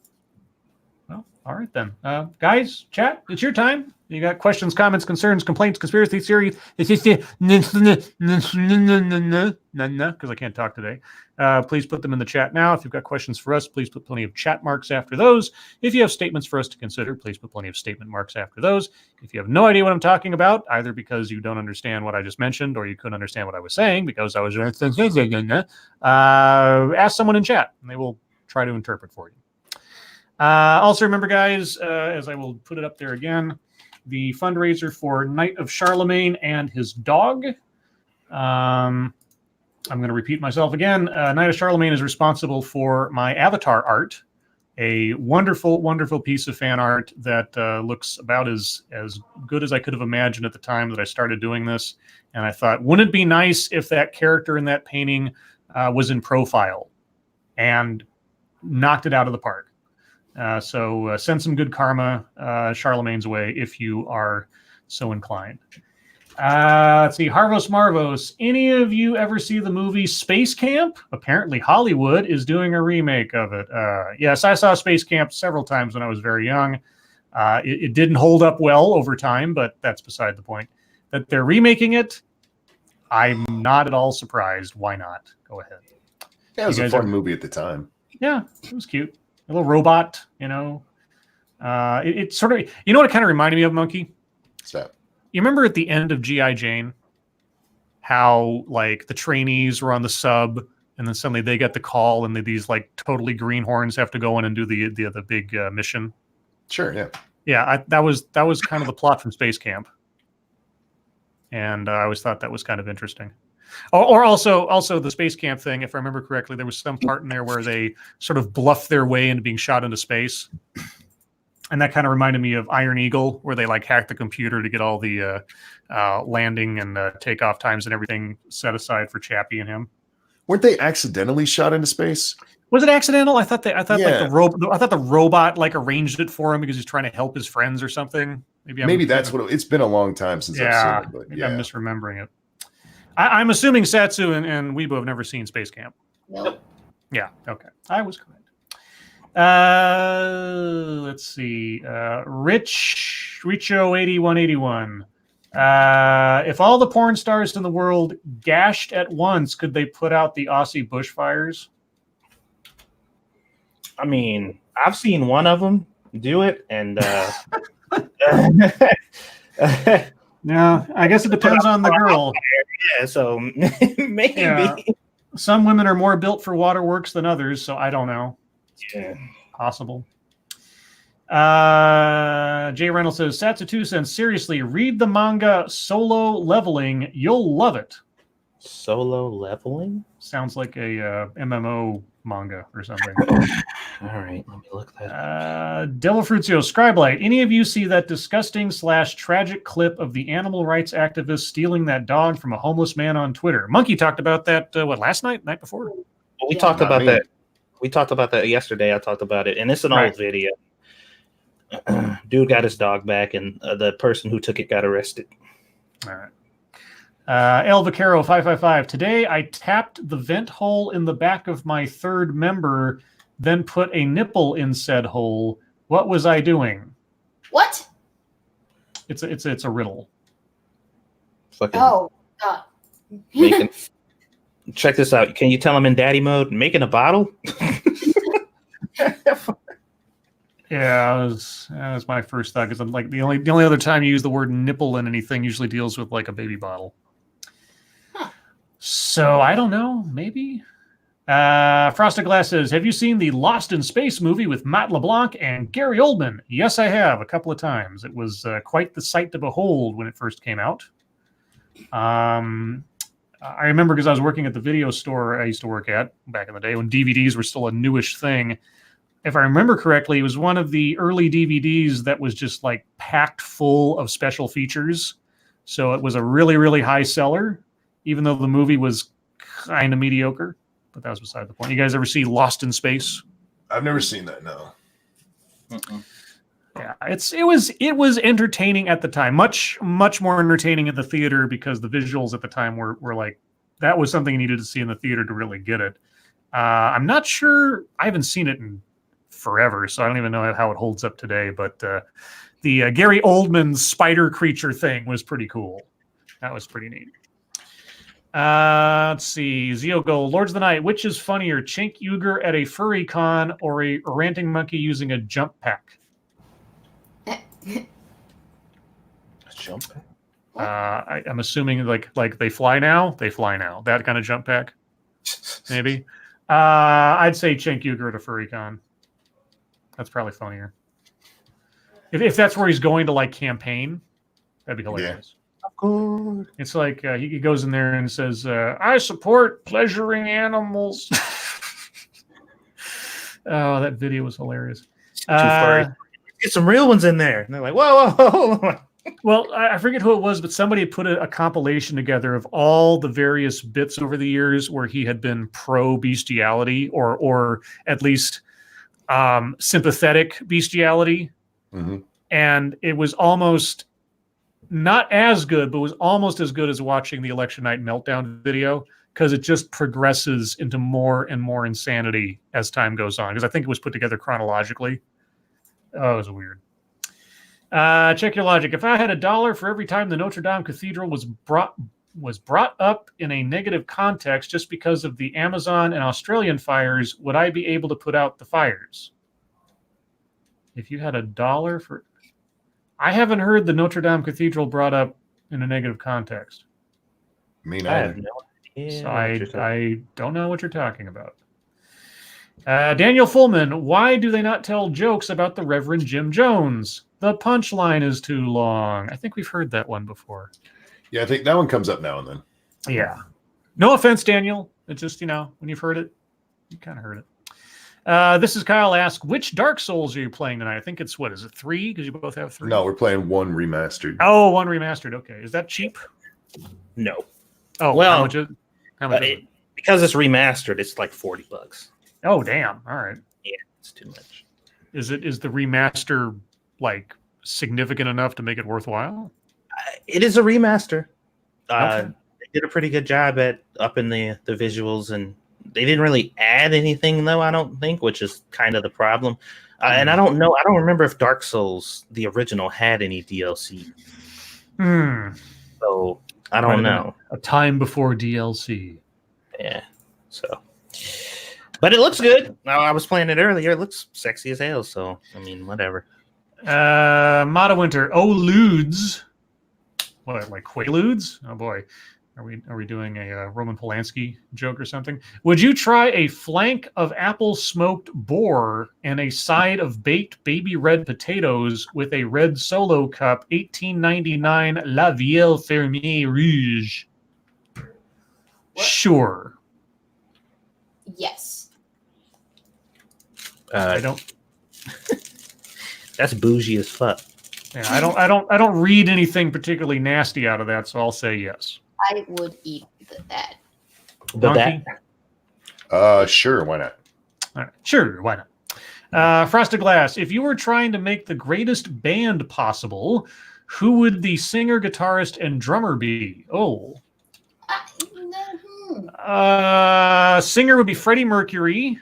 Well, all right then. Guys, chat, it's your time. You got questions, comments, concerns, complaints, conspiracy theories. It's just because I can't talk today. Please put them in the chat now. If you've got questions for us, please put plenty of chat marks after those. If you have statements for us to consider, please put plenty of statement marks after those. If you have no idea what I'm talking about, either because you don't understand what I just mentioned or you couldn't understand what I was saying because I was ask someone in chat and they will try to interpret for you. Also remember, guys, as I will put it up there again, the fundraiser for Knight of Charlemagne and his dog. I'm going to repeat myself again. Knight of Charlemagne is responsible for my avatar art, a wonderful, wonderful piece of fan art that looks about as good as I could have imagined at the time that I started doing this. And I thought, wouldn't it be nice if that character in that painting was in profile? And knocked it out of the park. So send some good karma Charlemagne's way if you are so inclined. Let's see. Harvos Marvos. Any of you ever see the movie Space Camp? Apparently Hollywood is doing a remake of it. Yes, I saw Space Camp several times when I was very young. It didn't hold up well over time, but that's beside the point. That they're remaking it, I'm not at all surprised. Why not? Go ahead. Yeah, it was a fun movie at the time. Yeah, it was cute. A little robot, It sort of, what it kind of reminded me of, Monkey? What's that? You remember at the end of G.I. Jane, how like the trainees were on the sub, and then suddenly they get the call, and these like totally greenhorns have to go in and do the big mission. Sure, yeah, yeah. That was kind of the plot from Space Camp, and I always thought that was kind of interesting. Or also the Space Camp thing, if I remember correctly, there was some part in there where they sort of bluffed their way into being shot into space. And that kind of reminded me of Iron Eagle, where they like hacked the computer to get all the landing and takeoff times and everything set aside for Chappie and him. Weren't they accidentally shot into space? Was it accidental? I thought Yeah. like the robot like arranged it for him because he's trying to help his friends or something. Maybe that's what it's been a long time since I've seen it. But maybe I'm misremembering it. I'm assuming Satsu and Weibo have never seen Space Camp. Nope. Yeah, okay. I was correct. Let's see. Richo8181. If all the porn stars in the world gashed at once, could they put out the Aussie bushfires? I mean, I've seen one of them do it, and yeah, I guess it depends on the girl. Yeah, so maybe. Yeah. Some women are more built for waterworks than others, so I don't know. Yeah. Possible. Jay Reynolds says, Satsu 2 cents. Seriously, read the manga Solo Leveling. You'll love it. Solo leveling? Sounds like a MMO manga or something. All right, let me look that up. Devil Fruitio, Scribe, any of you see that disgusting / tragic clip of the animal rights activist stealing that dog from a homeless man on Twitter? Monkey talked about that, last night, night before? Well, we Yeah. talked Not about me. that. We talked about that yesterday. I talked about it, and it's an Right. old video. Dude got his dog back, and the person who took it got arrested. All right. El Vaquero 555. Today I tapped the vent hole in the back of my third member, then put a nipple in said hole. What was I doing? What? It's a riddle. Fucking Oh, God. making. Check this out. Can you tell him in daddy mode? Making a bottle? Yeah, that was my first thought because I'm like the only other time you use the word nipple in anything usually deals with like a baby bottle. Huh. So I don't know, maybe. Frosted Glass says, have you seen the Lost in Space movie with Matt LeBlanc and Gary Oldman? Yes, I have, a couple of times. It was quite the sight to behold when it first came out. I remember because I was working at the video store I used to work at back in the day when DVDs were still a newish thing. If I remember correctly, it was one of the early DVDs that was just like packed full of special features. So it was a really, really high seller, even though the movie was kind of mediocre. But that was beside the point. You guys ever see Lost in Space? I've never seen that. No. Yeah, it was entertaining at the time. Much more entertaining at the theater because the visuals at the time were like that was something you needed to see in the theater to really get it. I'm not sure. I haven't seen it in forever, so I don't even know how it holds up today. But the Gary Oldman spider creature thing was pretty cool. That was pretty neat. Let's see. Zio Gold, Lords of the Night. Which is funnier, Chink Uyghur at a furry con or a ranting monkey using a jump pack? Jump pack? I'm assuming like they fly now. They fly now. That kind of jump pack, maybe. I'd say Chink Uyghur at a furry con. That's probably funnier. If that's where he's going to like campaign, that'd be hilarious. Of course. It's like he goes in there and says, "I support pleasuring animals." Oh, that video was hilarious. Too furry. Get some real ones in there. And they're like, whoa, whoa, whoa, whoa. Well, I forget who it was, but somebody had put a compilation together of all the various bits over the years where he had been pro bestiality or at least sympathetic bestiality. Mm-hmm. And it was almost not as good, but was almost as good as watching the election night meltdown video because it just progresses into more and more insanity as time goes on. Because I think it was put together chronologically. Oh, it was weird. Check your logic. If I had $1 for every time the Notre Dame Cathedral was brought up in a negative context just because of the Amazon and Australian fires, would I be able to put out the fires? If you had $1 for... I haven't heard the Notre Dame Cathedral brought up in a negative context. Me I neither. have no idea. So what you're talking- I don't know what you're talking about. Daniel Fullman, why do they not tell jokes about the Reverend Jim Jones? The punchline is too long. I think we've heard that one before. Yeah, I think that one comes up now and then. Yeah. No offense, Daniel. It's just, when you've heard it, you kind of heard it. This is Kyle asked, which Dark Souls are you playing tonight? I think it's, what is it, 3? Because you both have 3? No, we're playing 1 remastered. Oh, 1 remastered. Okay. Is that cheap? No. Oh, Well, how much is it? Because it's remastered, it's like $40. Oh, damn. All right. Yeah, it's too much. Is the remaster like significant enough to make it worthwhile? It is a remaster. Okay. They did a pretty good job at upping the visuals, and they didn't really add anything though. I don't think, which is kind of the problem. And I don't know. I don't remember if Dark Souls, the original, had any DLC. So I don't know. A time before DLC. Yeah. So, but it looks good. I was playing it earlier. It looks sexy as hell. So I mean, whatever. Mata Winter. Oh, Ludes. What, like Quaaludes? Oh boy. Are we doing a Roman Polanski joke or something? Would you try a flank of apple smoked boar and a side of baked baby red potatoes with a red Solo cup, 1899 La Ville Fermier Rouge? Sure. Yes. I don't. That's bougie as fuck. Yeah, I don't read anything particularly nasty out of that, so I'll say yes. I would eat that. Donkey? Sure, why not? All right. Sure, why not? Frosted Glass, if you were trying to make the greatest band possible, who would the singer, guitarist, and drummer be? Oh. Singer would be Freddie Mercury.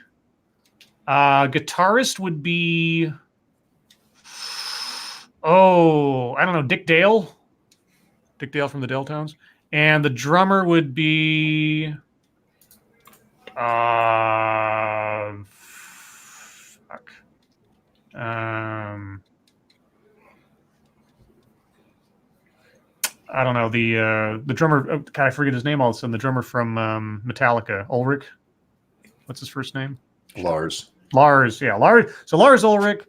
Guitarist would be... Oh, I don't know, Dick Dale? Dick Dale from the Dale Towns. And the drummer would be... fuck. I don't know, the drummer, God, I forget his name all of a sudden, the drummer from Metallica, Ulrich. What's his first name? Lars. Lars, yeah, Lars. So Lars Ulrich,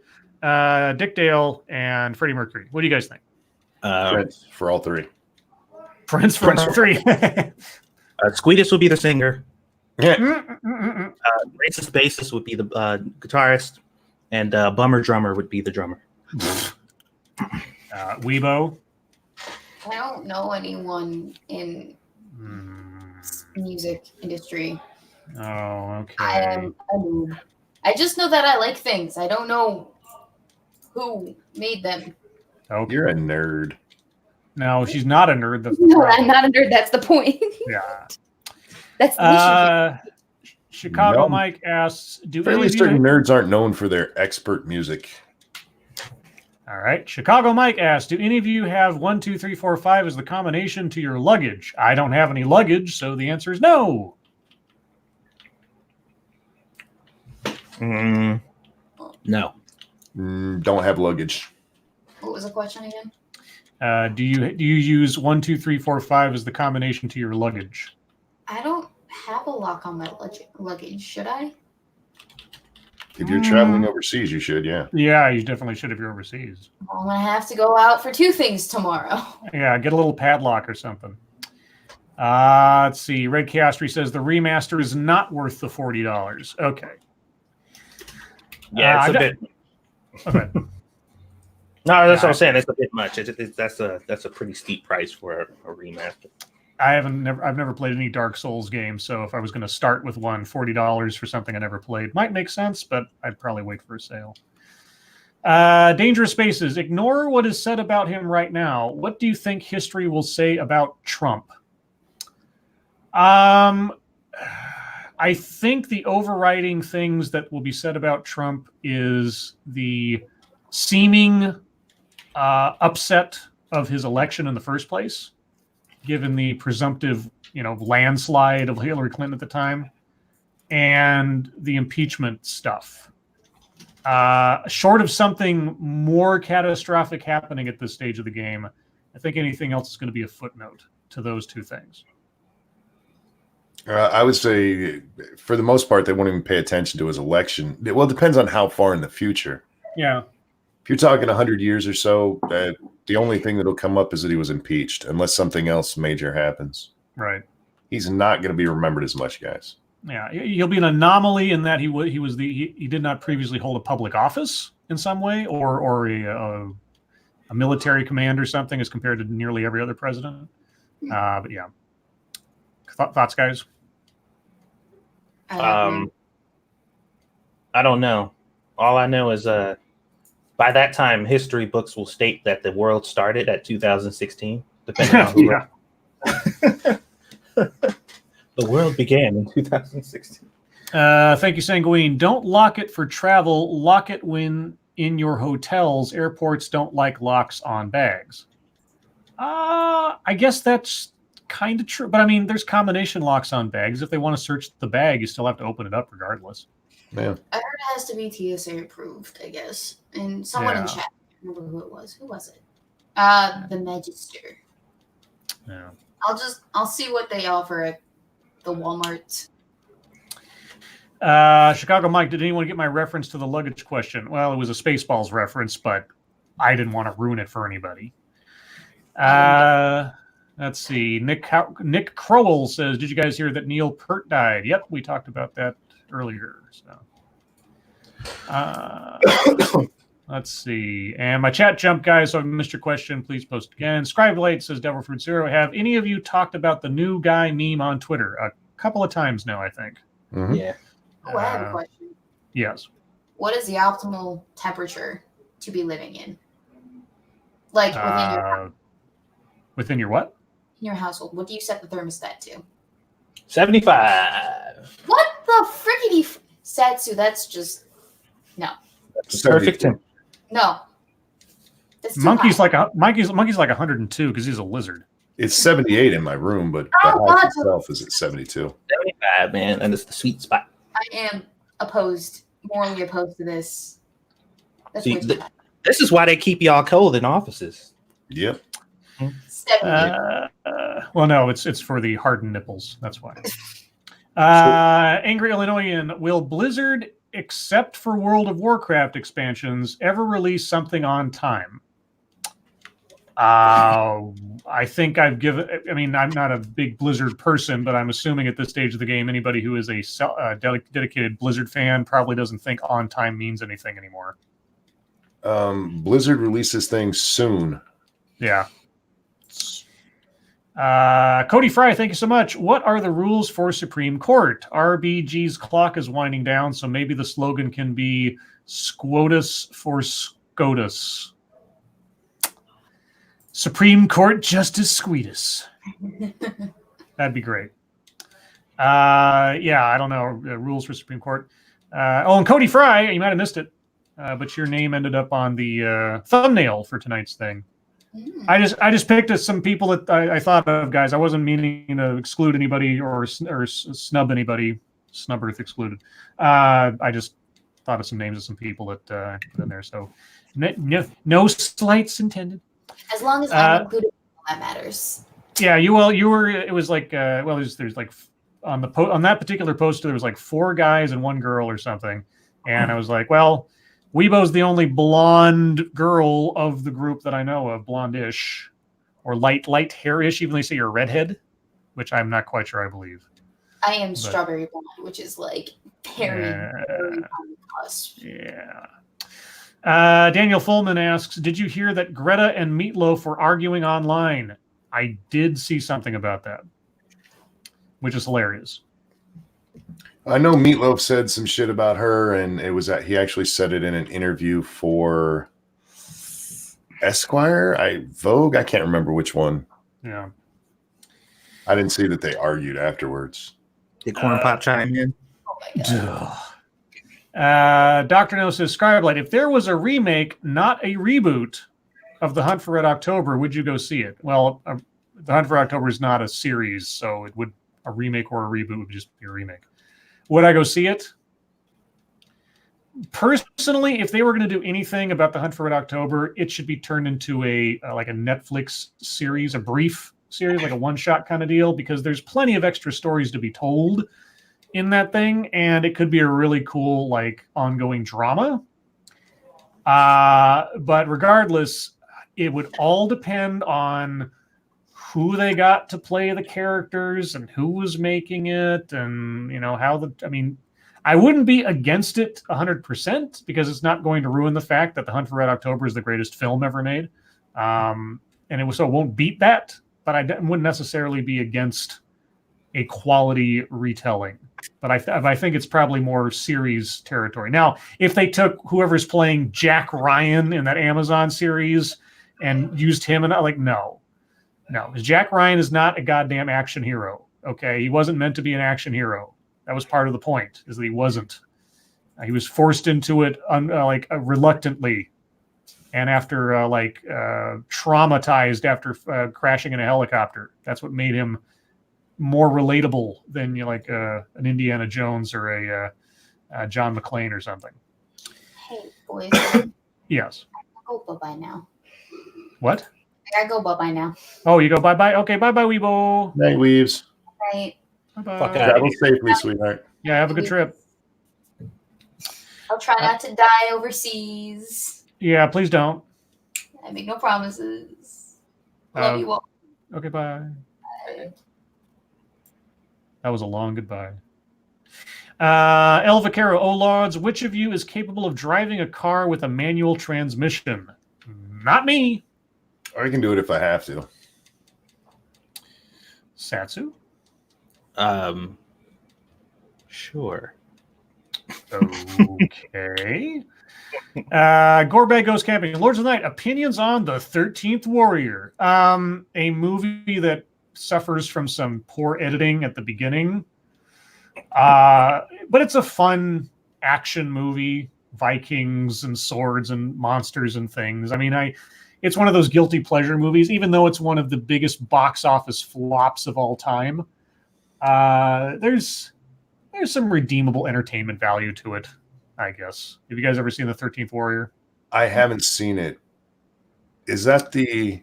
Dick Dale, and Freddie Mercury. What do you guys think? Friends for all three. Friends for all three. Squeedus would be the singer. Yeah. Racist Bassist would be the guitarist, and Bummer Drummer would be the drummer. Weibo. I don't know anyone in music industry. Oh, okay. I am a noob. I just know that I like things. I don't know who made them. Okay. You're a nerd. No, she's not a nerd. That's the No, problem. I'm not a nerd. That's the point. Yeah. That's the issue. Chicago No. Mike asks, do any Fairly of you certain nerds aren't known for their expert music. All right. Chicago Mike asks, do any of you have 1, 2, 3, 4, 5 as the combination to your luggage? I don't have any luggage, so the answer is no. No. Don't have luggage. What was the question again? Do you use 1, 2, 3, 4, 5 as the combination to your luggage? I don't have a lock on my luggage. Should I? If you're traveling overseas, you should, yeah. Yeah, you definitely should if you're overseas. Well, I'm going to have to go out for 2 things tomorrow. Yeah, get a little padlock or something. Let's see. Red Castry says the remaster is not worth the $40. Okay. Yeah, it's a bit. Okay. No, that's what I'm saying. It's a bit much. That's a pretty steep price for a remaster. I've never played any Dark Souls game, so if I was going to start with one, $40 for something I never played might make sense, but I'd probably wait for a sale. Dangerous Spaces. Ignore what is said about him right now. What do you think history will say about Trump? I think the overriding things that will be said about Trump is the seeming upset of his election in the first place, given the presumptive, landslide of Hillary Clinton at the time, and the impeachment stuff. Short of something more catastrophic happening at this stage of the game, I think anything else is going to be a footnote to those two things. I would say, for the most part, they won't even pay attention to his election. Well, it depends on how far in the future. Yeah. If you're talking 100 years or so, the only thing that'll come up is that he was impeached, unless something else major happens. Right. He's not going to be remembered as much, guys. Yeah, he'll be an anomaly in that he did not previously hold a public office in some way, or a military command or something, as compared to nearly every other president. But yeah, thoughts, guys? I don't know. All I know is by that time, history books will state that the world started at 2016, depending on who. Yeah. The world began in 2016. Thank you, Sanguine. Don't lock it for travel. Lock it when in your hotels. Airports don't like locks on bags. I guess that's kind of true. But I mean, there's combination locks on bags. If they want to search the bag, you still have to open it up regardless. Yeah. I heard it has to be TSA approved, I guess. And someone in chat, I don't remember who it was. Who was it? The Magister. Yeah. I'll see what they offer at the Walmart. Chicago Mike, did anyone get my reference to the luggage question? Well, it was a Spaceballs reference, but I didn't want to ruin it for anybody. Let's see. Nick Crowell says, "Did you guys hear that Neil Peart died?" Yep, we talked about that earlier. So, let's see. And my chat jumped, guys. So if I missed your question, please post again. Scribe Light says, "Devil Fruit Zero. Have any of you talked about the new guy meme on Twitter? A couple of times now, I think." Mhm. Yeah. Oh, I have a question. Yes. What is the optimal temperature to be living in? Like Within your what? in your household, what do you set the thermostat to? 75. What the frickety Satsu? That's just no, That's the perfect temp. no. That's too Monkey's high. monkey's like 102 because he's a lizard. It's 78 in my room, but the Oh, house God. itself is at 72. 75, man. And it's the sweet spot. I am morally opposed to this. That's See, way too high. This is why they keep y'all cold in offices. Yep. 70. Well, no, it's for the hardened nipples. That's why. Angry Illinoisan, will Blizzard, except for World of Warcraft expansions, ever release something on time? I think I've given. I mean, I'm not a big Blizzard person, but I'm assuming at this stage of the game, anybody who is a dedicated Blizzard fan probably doesn't think on time means anything anymore. Blizzard releases things soon. Yeah. Cody Fry, thank you so much. What are the rules for Supreme Court? RBG's clock is winding down, so maybe the slogan can be Squotus for SCOTUS. Supreme Court Justice Squeetus. That'd be great. Yeah, I don't know. Rules for Supreme Court. And Cody Fry, you might have missed it, but your name ended up on the thumbnail for tonight's thing. I just picked some people that I thought of, guys. I wasn't meaning to exclude anybody or snub anybody. Snubberth excluded. I just thought of some names of some people that I put in there. So no slights intended. As long as I'm included, that matters. Yeah, you were. It was like there's like on that particular poster there was like 4 guys and 1 girl or something, and I was like, well, Weibo's the only blonde girl of the group that I know of, blondish or light hairish, even though they say you're a redhead, which I'm not quite sure I believe. I am strawberry blonde, which is like very on the cusp. Yeah. Daniel Fullman asks, did you hear that Greta and Meatloaf were arguing online? I did see something about that, which is hilarious. I know Meatloaf said some shit about her, and it was he actually said it in an interview for Esquire, Vogue. I can't remember which one. Yeah. I didn't see that they argued afterwards. Did Corn Pop chime in? Oh my God. Dr. No says, Scribe, if there was a remake, not a reboot, of The Hunt for Red October, would you go see it? Well, The Hunt for October is not a series, so a remake or a reboot would just be a remake. Would I go see it? Personally, if they were going to do anything about The Hunt for Red October, it should be turned into a Netflix series, a brief series, like a one-shot kind of deal, because there's plenty of extra stories to be told in that thing, and it could be a really cool, ongoing drama. But regardless, it would all depend on who they got to play the characters and who was making it, and I wouldn't be against it 100% because it's not going to ruin the fact that The Hunt for Red October is the greatest film ever made, and it won't beat that. But I wouldn't necessarily be against a quality retelling. But I think it's probably more series territory. Now, if they took whoever's playing Jack Ryan in that Amazon series and used him, and no, because Jack Ryan is not a goddamn action hero. Okay, he wasn't meant to be an action hero. That was part of the point, is that he wasn't. He was forced into it reluctantly, and after traumatized after crashing in a helicopter. That's what made him more relatable than an Indiana Jones or a John McClane or something. Hey, boys. Yes. Go bye-bye now. What? I gotta go bye-bye now. Oh, you go bye-bye? Okay, bye-bye, Weebo. Night, Weaves. Right. Bye-bye. Fuck out. Travel safely, sweetheart. Yeah, have a good trip. I'll try not to die overseas. Yeah, please don't. I make no promises. Love you all. Okay, bye. That was a long goodbye. El Vaquero, oh lords, which of you is capable of driving a car with a manual transmission? Not me. I can do it if I have to. Satsu? Sure. Okay. Gorbag Goes Camping. Lords of the Night, opinions on The 13th Warrior. A movie that suffers from some poor editing at the beginning. But it's a fun action movie. Vikings and swords and monsters and things. I mean, it's one of those guilty pleasure movies, even though it's one of the biggest box office flops of all time. There's some redeemable entertainment value to it, I guess. Have you guys ever seen The 13th Warrior? I haven't seen it. Is that the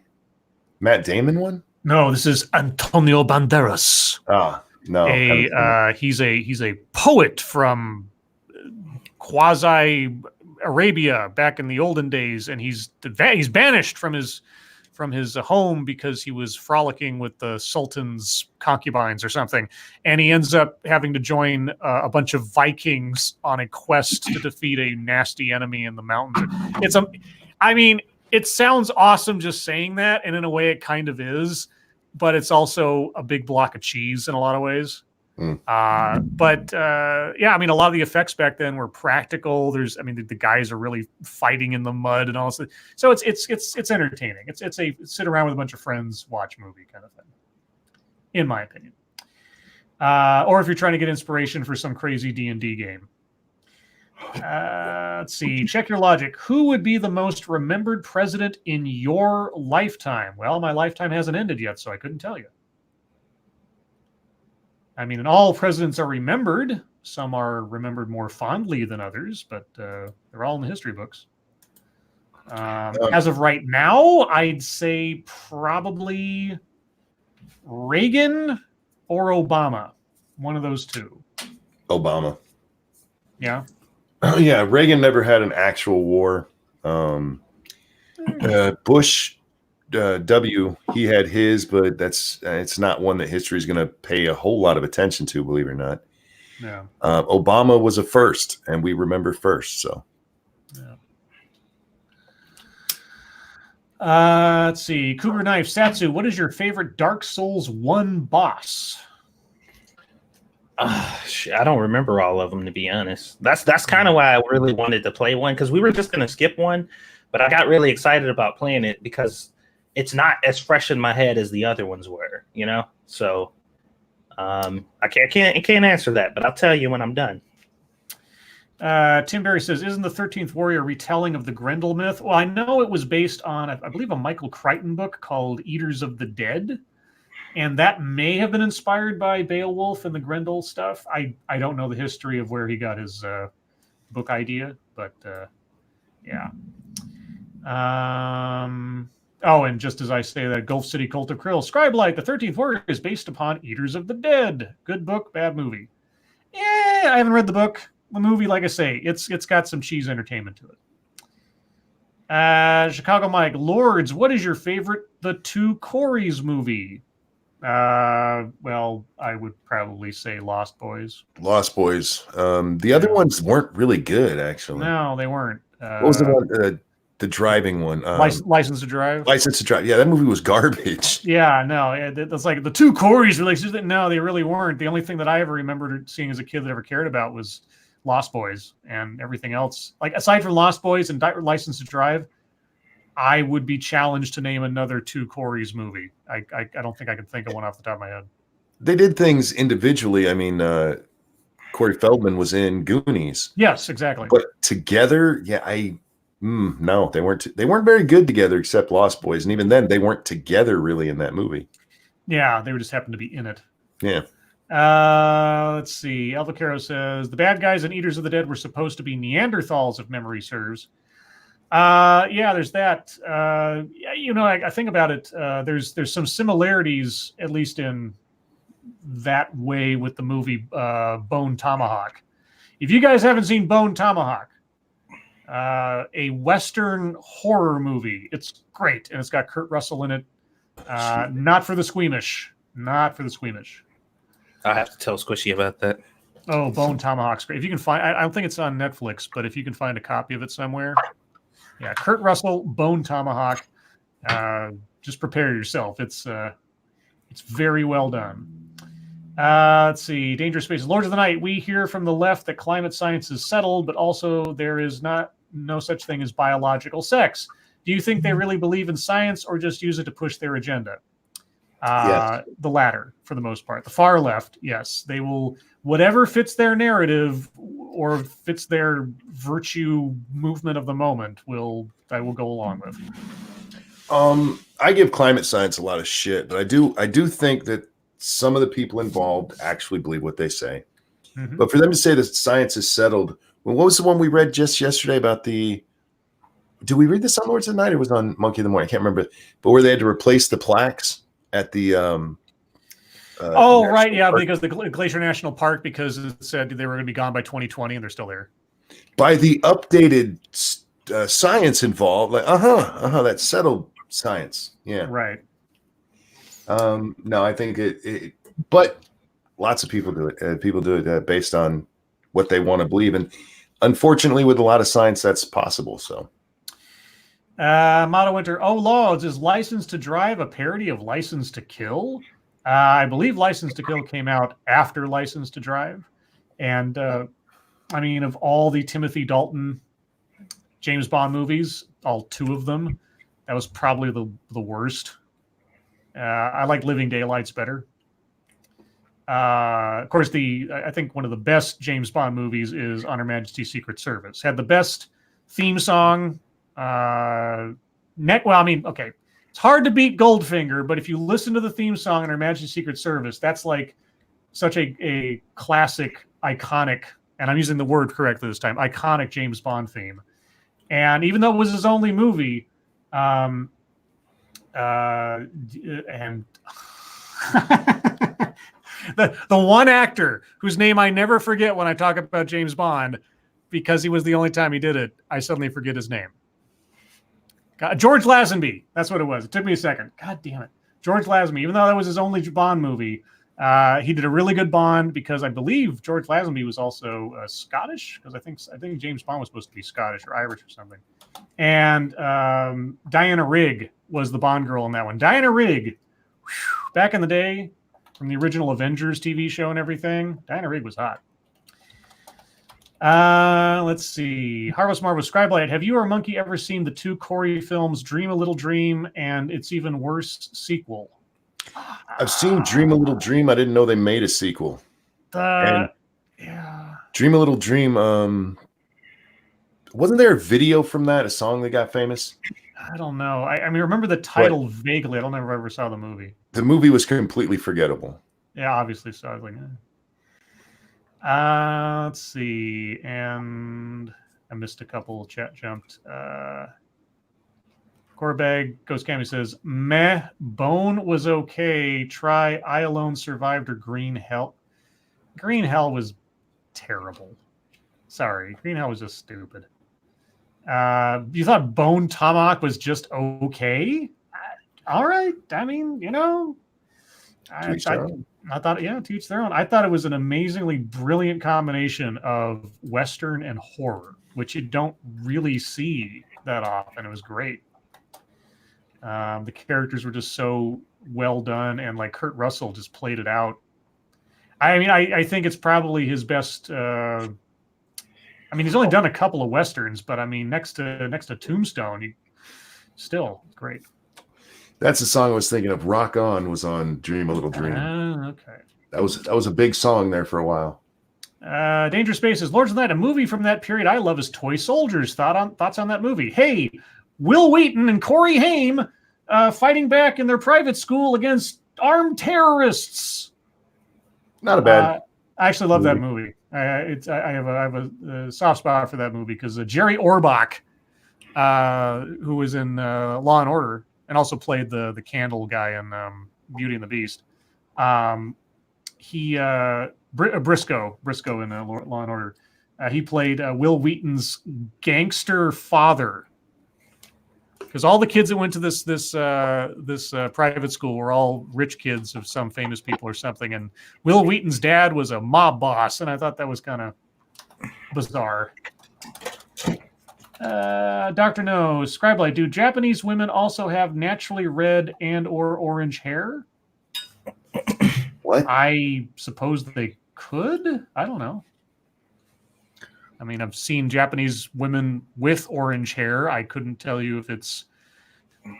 Matt Damon one? No, this is Antonio Banderas. Ah, no. He's a poet from quasi Arabia back in the olden days, and he's banished from his home because he was frolicking with the Sultan's concubines or something, and he ends up having to join a bunch of Vikings on a quest to defeat a nasty enemy in the mountains. It sounds awesome just saying that, and in a way it kind of is, but it's also a big block of cheese in a lot of ways. Yeah, a lot of the effects back then were practical. The guys are really fighting in the mud and all this. So it's entertaining. It's a sit around with a bunch of friends, watch movie kind of thing, in my opinion. Or if you're trying to get inspiration for some crazy D&D game. Let's see. Check your logic. Who would be the most remembered president in your lifetime? Well, my lifetime hasn't ended yet, so I couldn't tell you. I mean, and all presidents are remembered. Some are remembered more fondly than others, but they're all in the history books. As of right now, I'd say probably Reagan or Obama. One of those two. Obama. Yeah. Yeah, Reagan never had an actual war. Bush W, he had his, but it's not one that history is going to pay a whole lot of attention to, believe it or not. Yeah. Obama was a first, and we remember first. So, yeah. Let's see. Cougar Knife, Satsu, what is your favorite Dark Souls 1 boss? I don't remember all of them, to be honest. That's kind of why I really wanted to play one, because we were just going to skip one, but I got really excited about playing it because it's not as fresh in my head as the other ones were, you know? So I can't answer that, but I'll tell you when I'm done. Tim Berry says, isn't the 13th Warrior a retelling of the Grendel myth? Well, I know it was based on, I believe, a Michael Crichton book called Eaters of the Dead. And that may have been inspired by Beowulf and the Grendel stuff. I don't know the history of where he got his book idea, but yeah. And just as I say that, Gulf City Cult of Krill, Scribe Light, the 13th Warrior is based upon Eaters of the Dead. Good book, bad movie. Yeah, I haven't read the book. The movie, like I say, it's got some cheese entertainment to it. Chicago Mike, Lords, what is your favorite The Two Coreys movie? Well, I would probably say Lost Boys. Lost Boys. The other ones weren't really good, actually. No, they weren't. What was the one? The driving one. License to Drive. License to Drive. Yeah, that movie was garbage. Yeah, no, it's like The Two Coreys relationships. No, they really weren't. The only thing that I ever remembered seeing as a kid that ever cared about was Lost Boys, and everything else. Like, aside from Lost Boys and License to Drive, I would be challenged to name another Two Coreys movie. I don't think I could think of one off the top of my head. They did things individually. I mean, Corey Feldman was in Goonies. Yes, exactly. But together, yeah, no, they weren't. They weren't very good together, except Lost Boys, and even then, they weren't together really in that movie. Yeah, they just happened to be in it. Yeah. Let's see. Alvacaro says the bad guys in Eaters of the Dead were supposed to be Neanderthals, if memory serves. Yeah, there's that. I think about it. There's some similarities, at least in that way, with the movie Bone Tomahawk. If you guys haven't seen Bone Tomahawk, a Western horror movie, it's great, and it's got Kurt Russell in it. Not for the squeamish. Not for the squeamish. I have to tell Squishy about that. Oh, Bone Tomahawk's great. If you can find, I don't think it's on Netflix, but if you can find a copy of it somewhere, yeah, Kurt Russell, Bone Tomahawk. Just prepare yourself. It's very well done. Let's see. Dangerous Spaces. Lords of the Night. We hear from the left that climate science is settled, but also there is no such thing as biological sex. Do you think they really believe in science or just use it to push their agenda? Yes. The latter, for the most part. The far left, yes. They will, whatever fits their narrative or fits their virtue movement of the moment, I will go along with. I give climate science a lot of shit, but I do think that some of the people involved actually believe what they say. Mm-hmm. But for them to say that science is settled, well, what was the one we read just yesterday about the? Did we read this on Lords of the Night? Or was it on Monkey of the Morning? I can't remember. But where they had to replace the plaques at the. Right, yeah, Park. because the Glacier National Park, because it said they were going to be gone by 2020, and they're still there. By the updated science involved, like that's settled science. Yeah, Right. no, I think it but lots of people do it. People do it based on what they want to believe, and unfortunately, with a lot of science, that's possible. So, Motto Winter. Oh, Laws, is License to Drive a parody of License to Kill? I believe License to Kill came out after License to Drive, and I mean, of all the Timothy Dalton James Bond movies, all two of them, that was probably the worst. I like Living Daylights better. Of course, I think one of the best James Bond movies is On Her Majesty's Secret Service. Had the best theme song. Okay, it's hard to beat Goldfinger, but if you listen to the theme song on Her Majesty's Secret Service, that's like such a classic, iconic, and I'm using the word correctly this time, iconic James Bond theme. And even though it was his only movie, and the one actor whose name I never forget when I talk about James Bond, because he was the only time he did it, I suddenly forget his name. George Lazenby. That's what it was. It took me a second. God damn it. George Lazenby. Even though that was his only Bond movie, he did a really good Bond because I believe George Lazenby was also Scottish, because I think James Bond was supposed to be Scottish or Irish or something. And Diana Rigg was the Bond girl in that one. Diana Rigg, back in the day, from the original Avengers TV show and everything, Diana Rigg was hot. Let's see. Harvest Marvel Scribe. Have you or Monkey ever seen the two Corey films, Dream a Little Dream and It's Even Worse sequel? I've seen Dream a Little Dream. I didn't know they made a sequel. Yeah. Dream a Little Dream. Wasn't there a video from that? A song that got famous? I don't know. I mean, remember the title vaguely. I don't know if I ever saw the movie. The movie was completely forgettable. Yeah, obviously. So I was like, let's see. And I missed a couple. Chat jumped. Corbag Ghost Cammy says, meh, Bone was okay. Try I Alone Survived or Green Hell. Green Hell was terrible. Sorry. Green Hell was just stupid. You thought Bone Tomahawk was just okay? All right. I mean, I thought, to each their own. I thought it was an amazingly brilliant combination of Western and horror, which you don't really see that often. It was great. The characters were just so well done, and like Kurt Russell just played it out. I mean, I think it's probably his best. I mean, he's only done a couple of Westerns, but I mean, next to Tombstone, still great. That's the song I was thinking of. Rock On was on Dream a Little Dream. Okay. That was a big song there for a while. Dangerous Spaces, Lords of the Night, a movie from that period I love is Toy Soldiers. Thoughts on that movie? Hey, Will Wheaton and Corey Haim fighting back in their private school against armed terrorists. Not a bad. I actually love that movie. I have a soft spot for that movie because Jerry Orbach, who was in Law and Order and also played the candle guy in Beauty and the Beast. Briscoe in Law and Order. He played Will Wheaton's gangster father. because all the kids that went to this private school were all rich kids of some famous people or something, and Will Wheaton's dad was a mob boss, and I thought that was kind of bizarre. Dr. No, Scribe Light, do Japanese women also have naturally red and or orange hair? What? I suppose they could. I don't know. I mean, I've seen Japanese women with orange hair. I couldn't tell you if it's...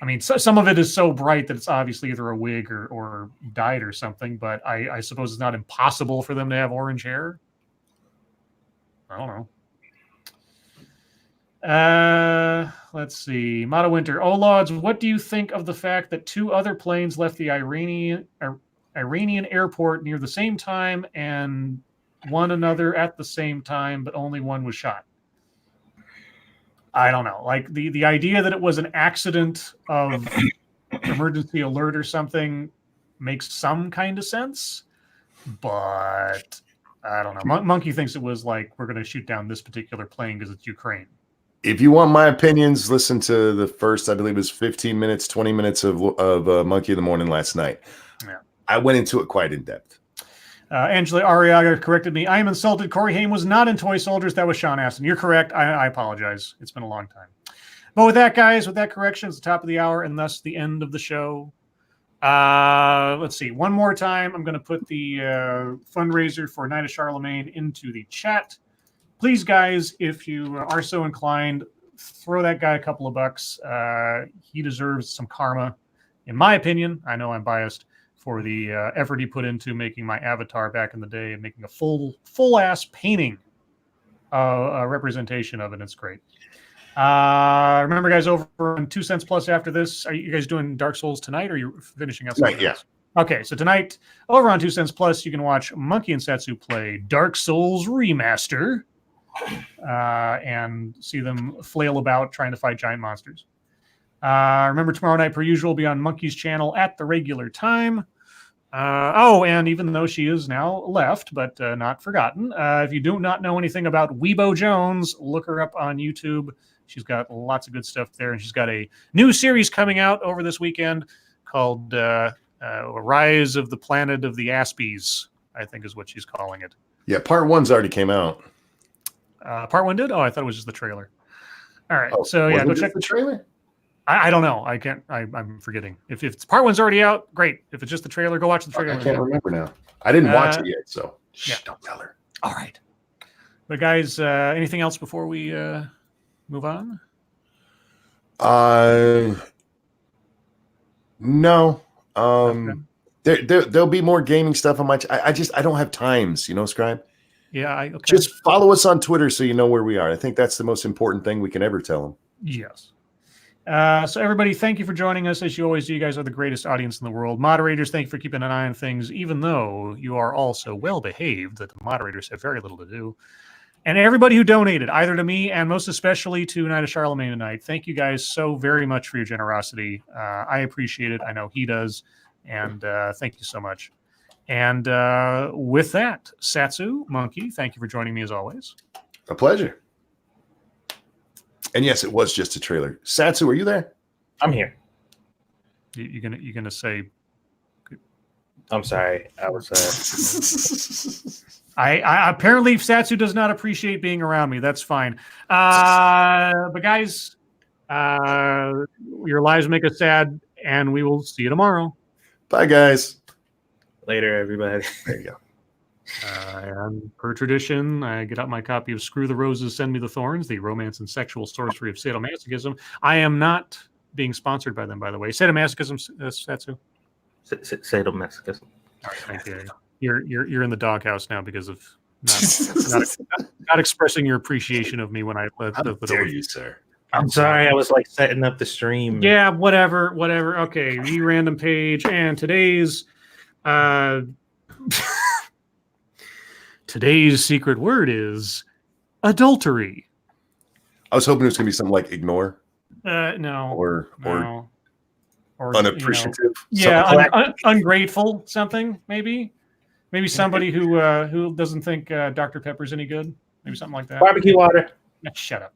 I mean, some of it is so bright that it's obviously either a wig or dyed or something, but I suppose it's not impossible for them to have orange hair. I don't know. Let's see. Mata Winter. Oh, Lords, what do you think of the fact that 2 other planes left the Iranian airport near the same time and one another at the same time, but only one was shot? I don't know. Like the idea that it was an accident of emergency alert or something makes some kind of sense, but I don't know. Monkey thinks it was like, we're going to shoot down this particular plane because it's Ukraine. If you want my opinions, listen to the first, I believe it was 15 minutes, 20 minutes of Monkey in the Morning last night. Yeah. I went into it quite in depth. Angela Arriaga corrected me. I am insulted. Corey Haim was not in Toy Soldiers. That was Sean Astin. You're correct. I apologize. It's been a long time. But with that, guys, with that correction, it's the top of the hour and thus the end of the show. Let's see. One more time, I'm going to put the fundraiser for Night of Charlemagne into the chat. Please, guys, if you are so inclined, throw that guy a couple of bucks. He deserves some karma, in my opinion. I know I'm biased, for the effort he put into making my avatar back in the day and making a full-ass painting representation of it. It's great. Remember, guys, over on 2 cents plus after this, are you guys doing Dark Souls tonight, or are you finishing up? Right, yeah. Okay, so tonight, over on 2 cents plus, you can watch Monkey and Satsu play Dark Souls Remaster and see them flail about trying to fight giant monsters. Remember, tomorrow night, per usual, will be on Monkey's channel at the regular time. And even though she is now left, but not forgotten, if you do not know anything about Weibo Jones, look her up on YouTube. She's got lots of good stuff there, and she's got a new series coming out over this weekend called Rise of the Planet of the Aspies, I think is what she's calling it. Yeah, part 1's already came out. Part 1 did? Oh, I thought it was just the trailer. All right, Oh, so yeah, go check the trailer. I don't know. I can't. I'm forgetting. If it's part 1's already out, great. If it's just the trailer, go watch the trailer. I can't remember now. I didn't watch it yet, so don't tell her. All right. But guys, anything else before we move on? No. Okay. There'll be more gaming stuff on my. I don't have times, Scribe. Yeah. Okay. Just follow us on Twitter so you know where we are. I think that's the most important thing we can ever tell them. Yes. So everybody, thank you for joining us. As you always do, you guys are the greatest audience in the world. Moderators, thank you for keeping an eye on things, even though you are all so well behaved that the moderators have very little to do. And everybody who donated, either to me and most especially to Night of Charlemagne tonight, thank you guys so very much for your generosity. I appreciate it. I know he does. And thank you so much. And with that, Satsu, Monkey, thank you for joining me as always. A pleasure. And yes, it was just a trailer. Satsu, are you there? I'm here. You're gonna say? I'm sorry. I was. I apparently Satsu does not appreciate being around me. That's fine. But guys, your lives make us sad, and we will see you tomorrow. Bye, guys. Later, everybody. There you go. And per tradition, I get out my copy of Screw the Roses, Send Me the Thorns, the romance and sexual sorcery of sadomasochism. I am not being sponsored by them, by the way. Sadomasochism, Satsu? Sadomasochism. All right, thank you. You're in the doghouse now because of not expressing your appreciation of me when I let the dare you, sir. I'm sorry. I was like setting up the stream. Yeah, whatever. Okay, random page, and today's today's secret word is adultery. I was hoping it was going to be something like ignore. No. Or You unappreciative. know, ungrateful, something maybe. Maybe somebody who doesn't think Dr. Pepper's any good. Maybe something like that. Barbecue water. Shut up.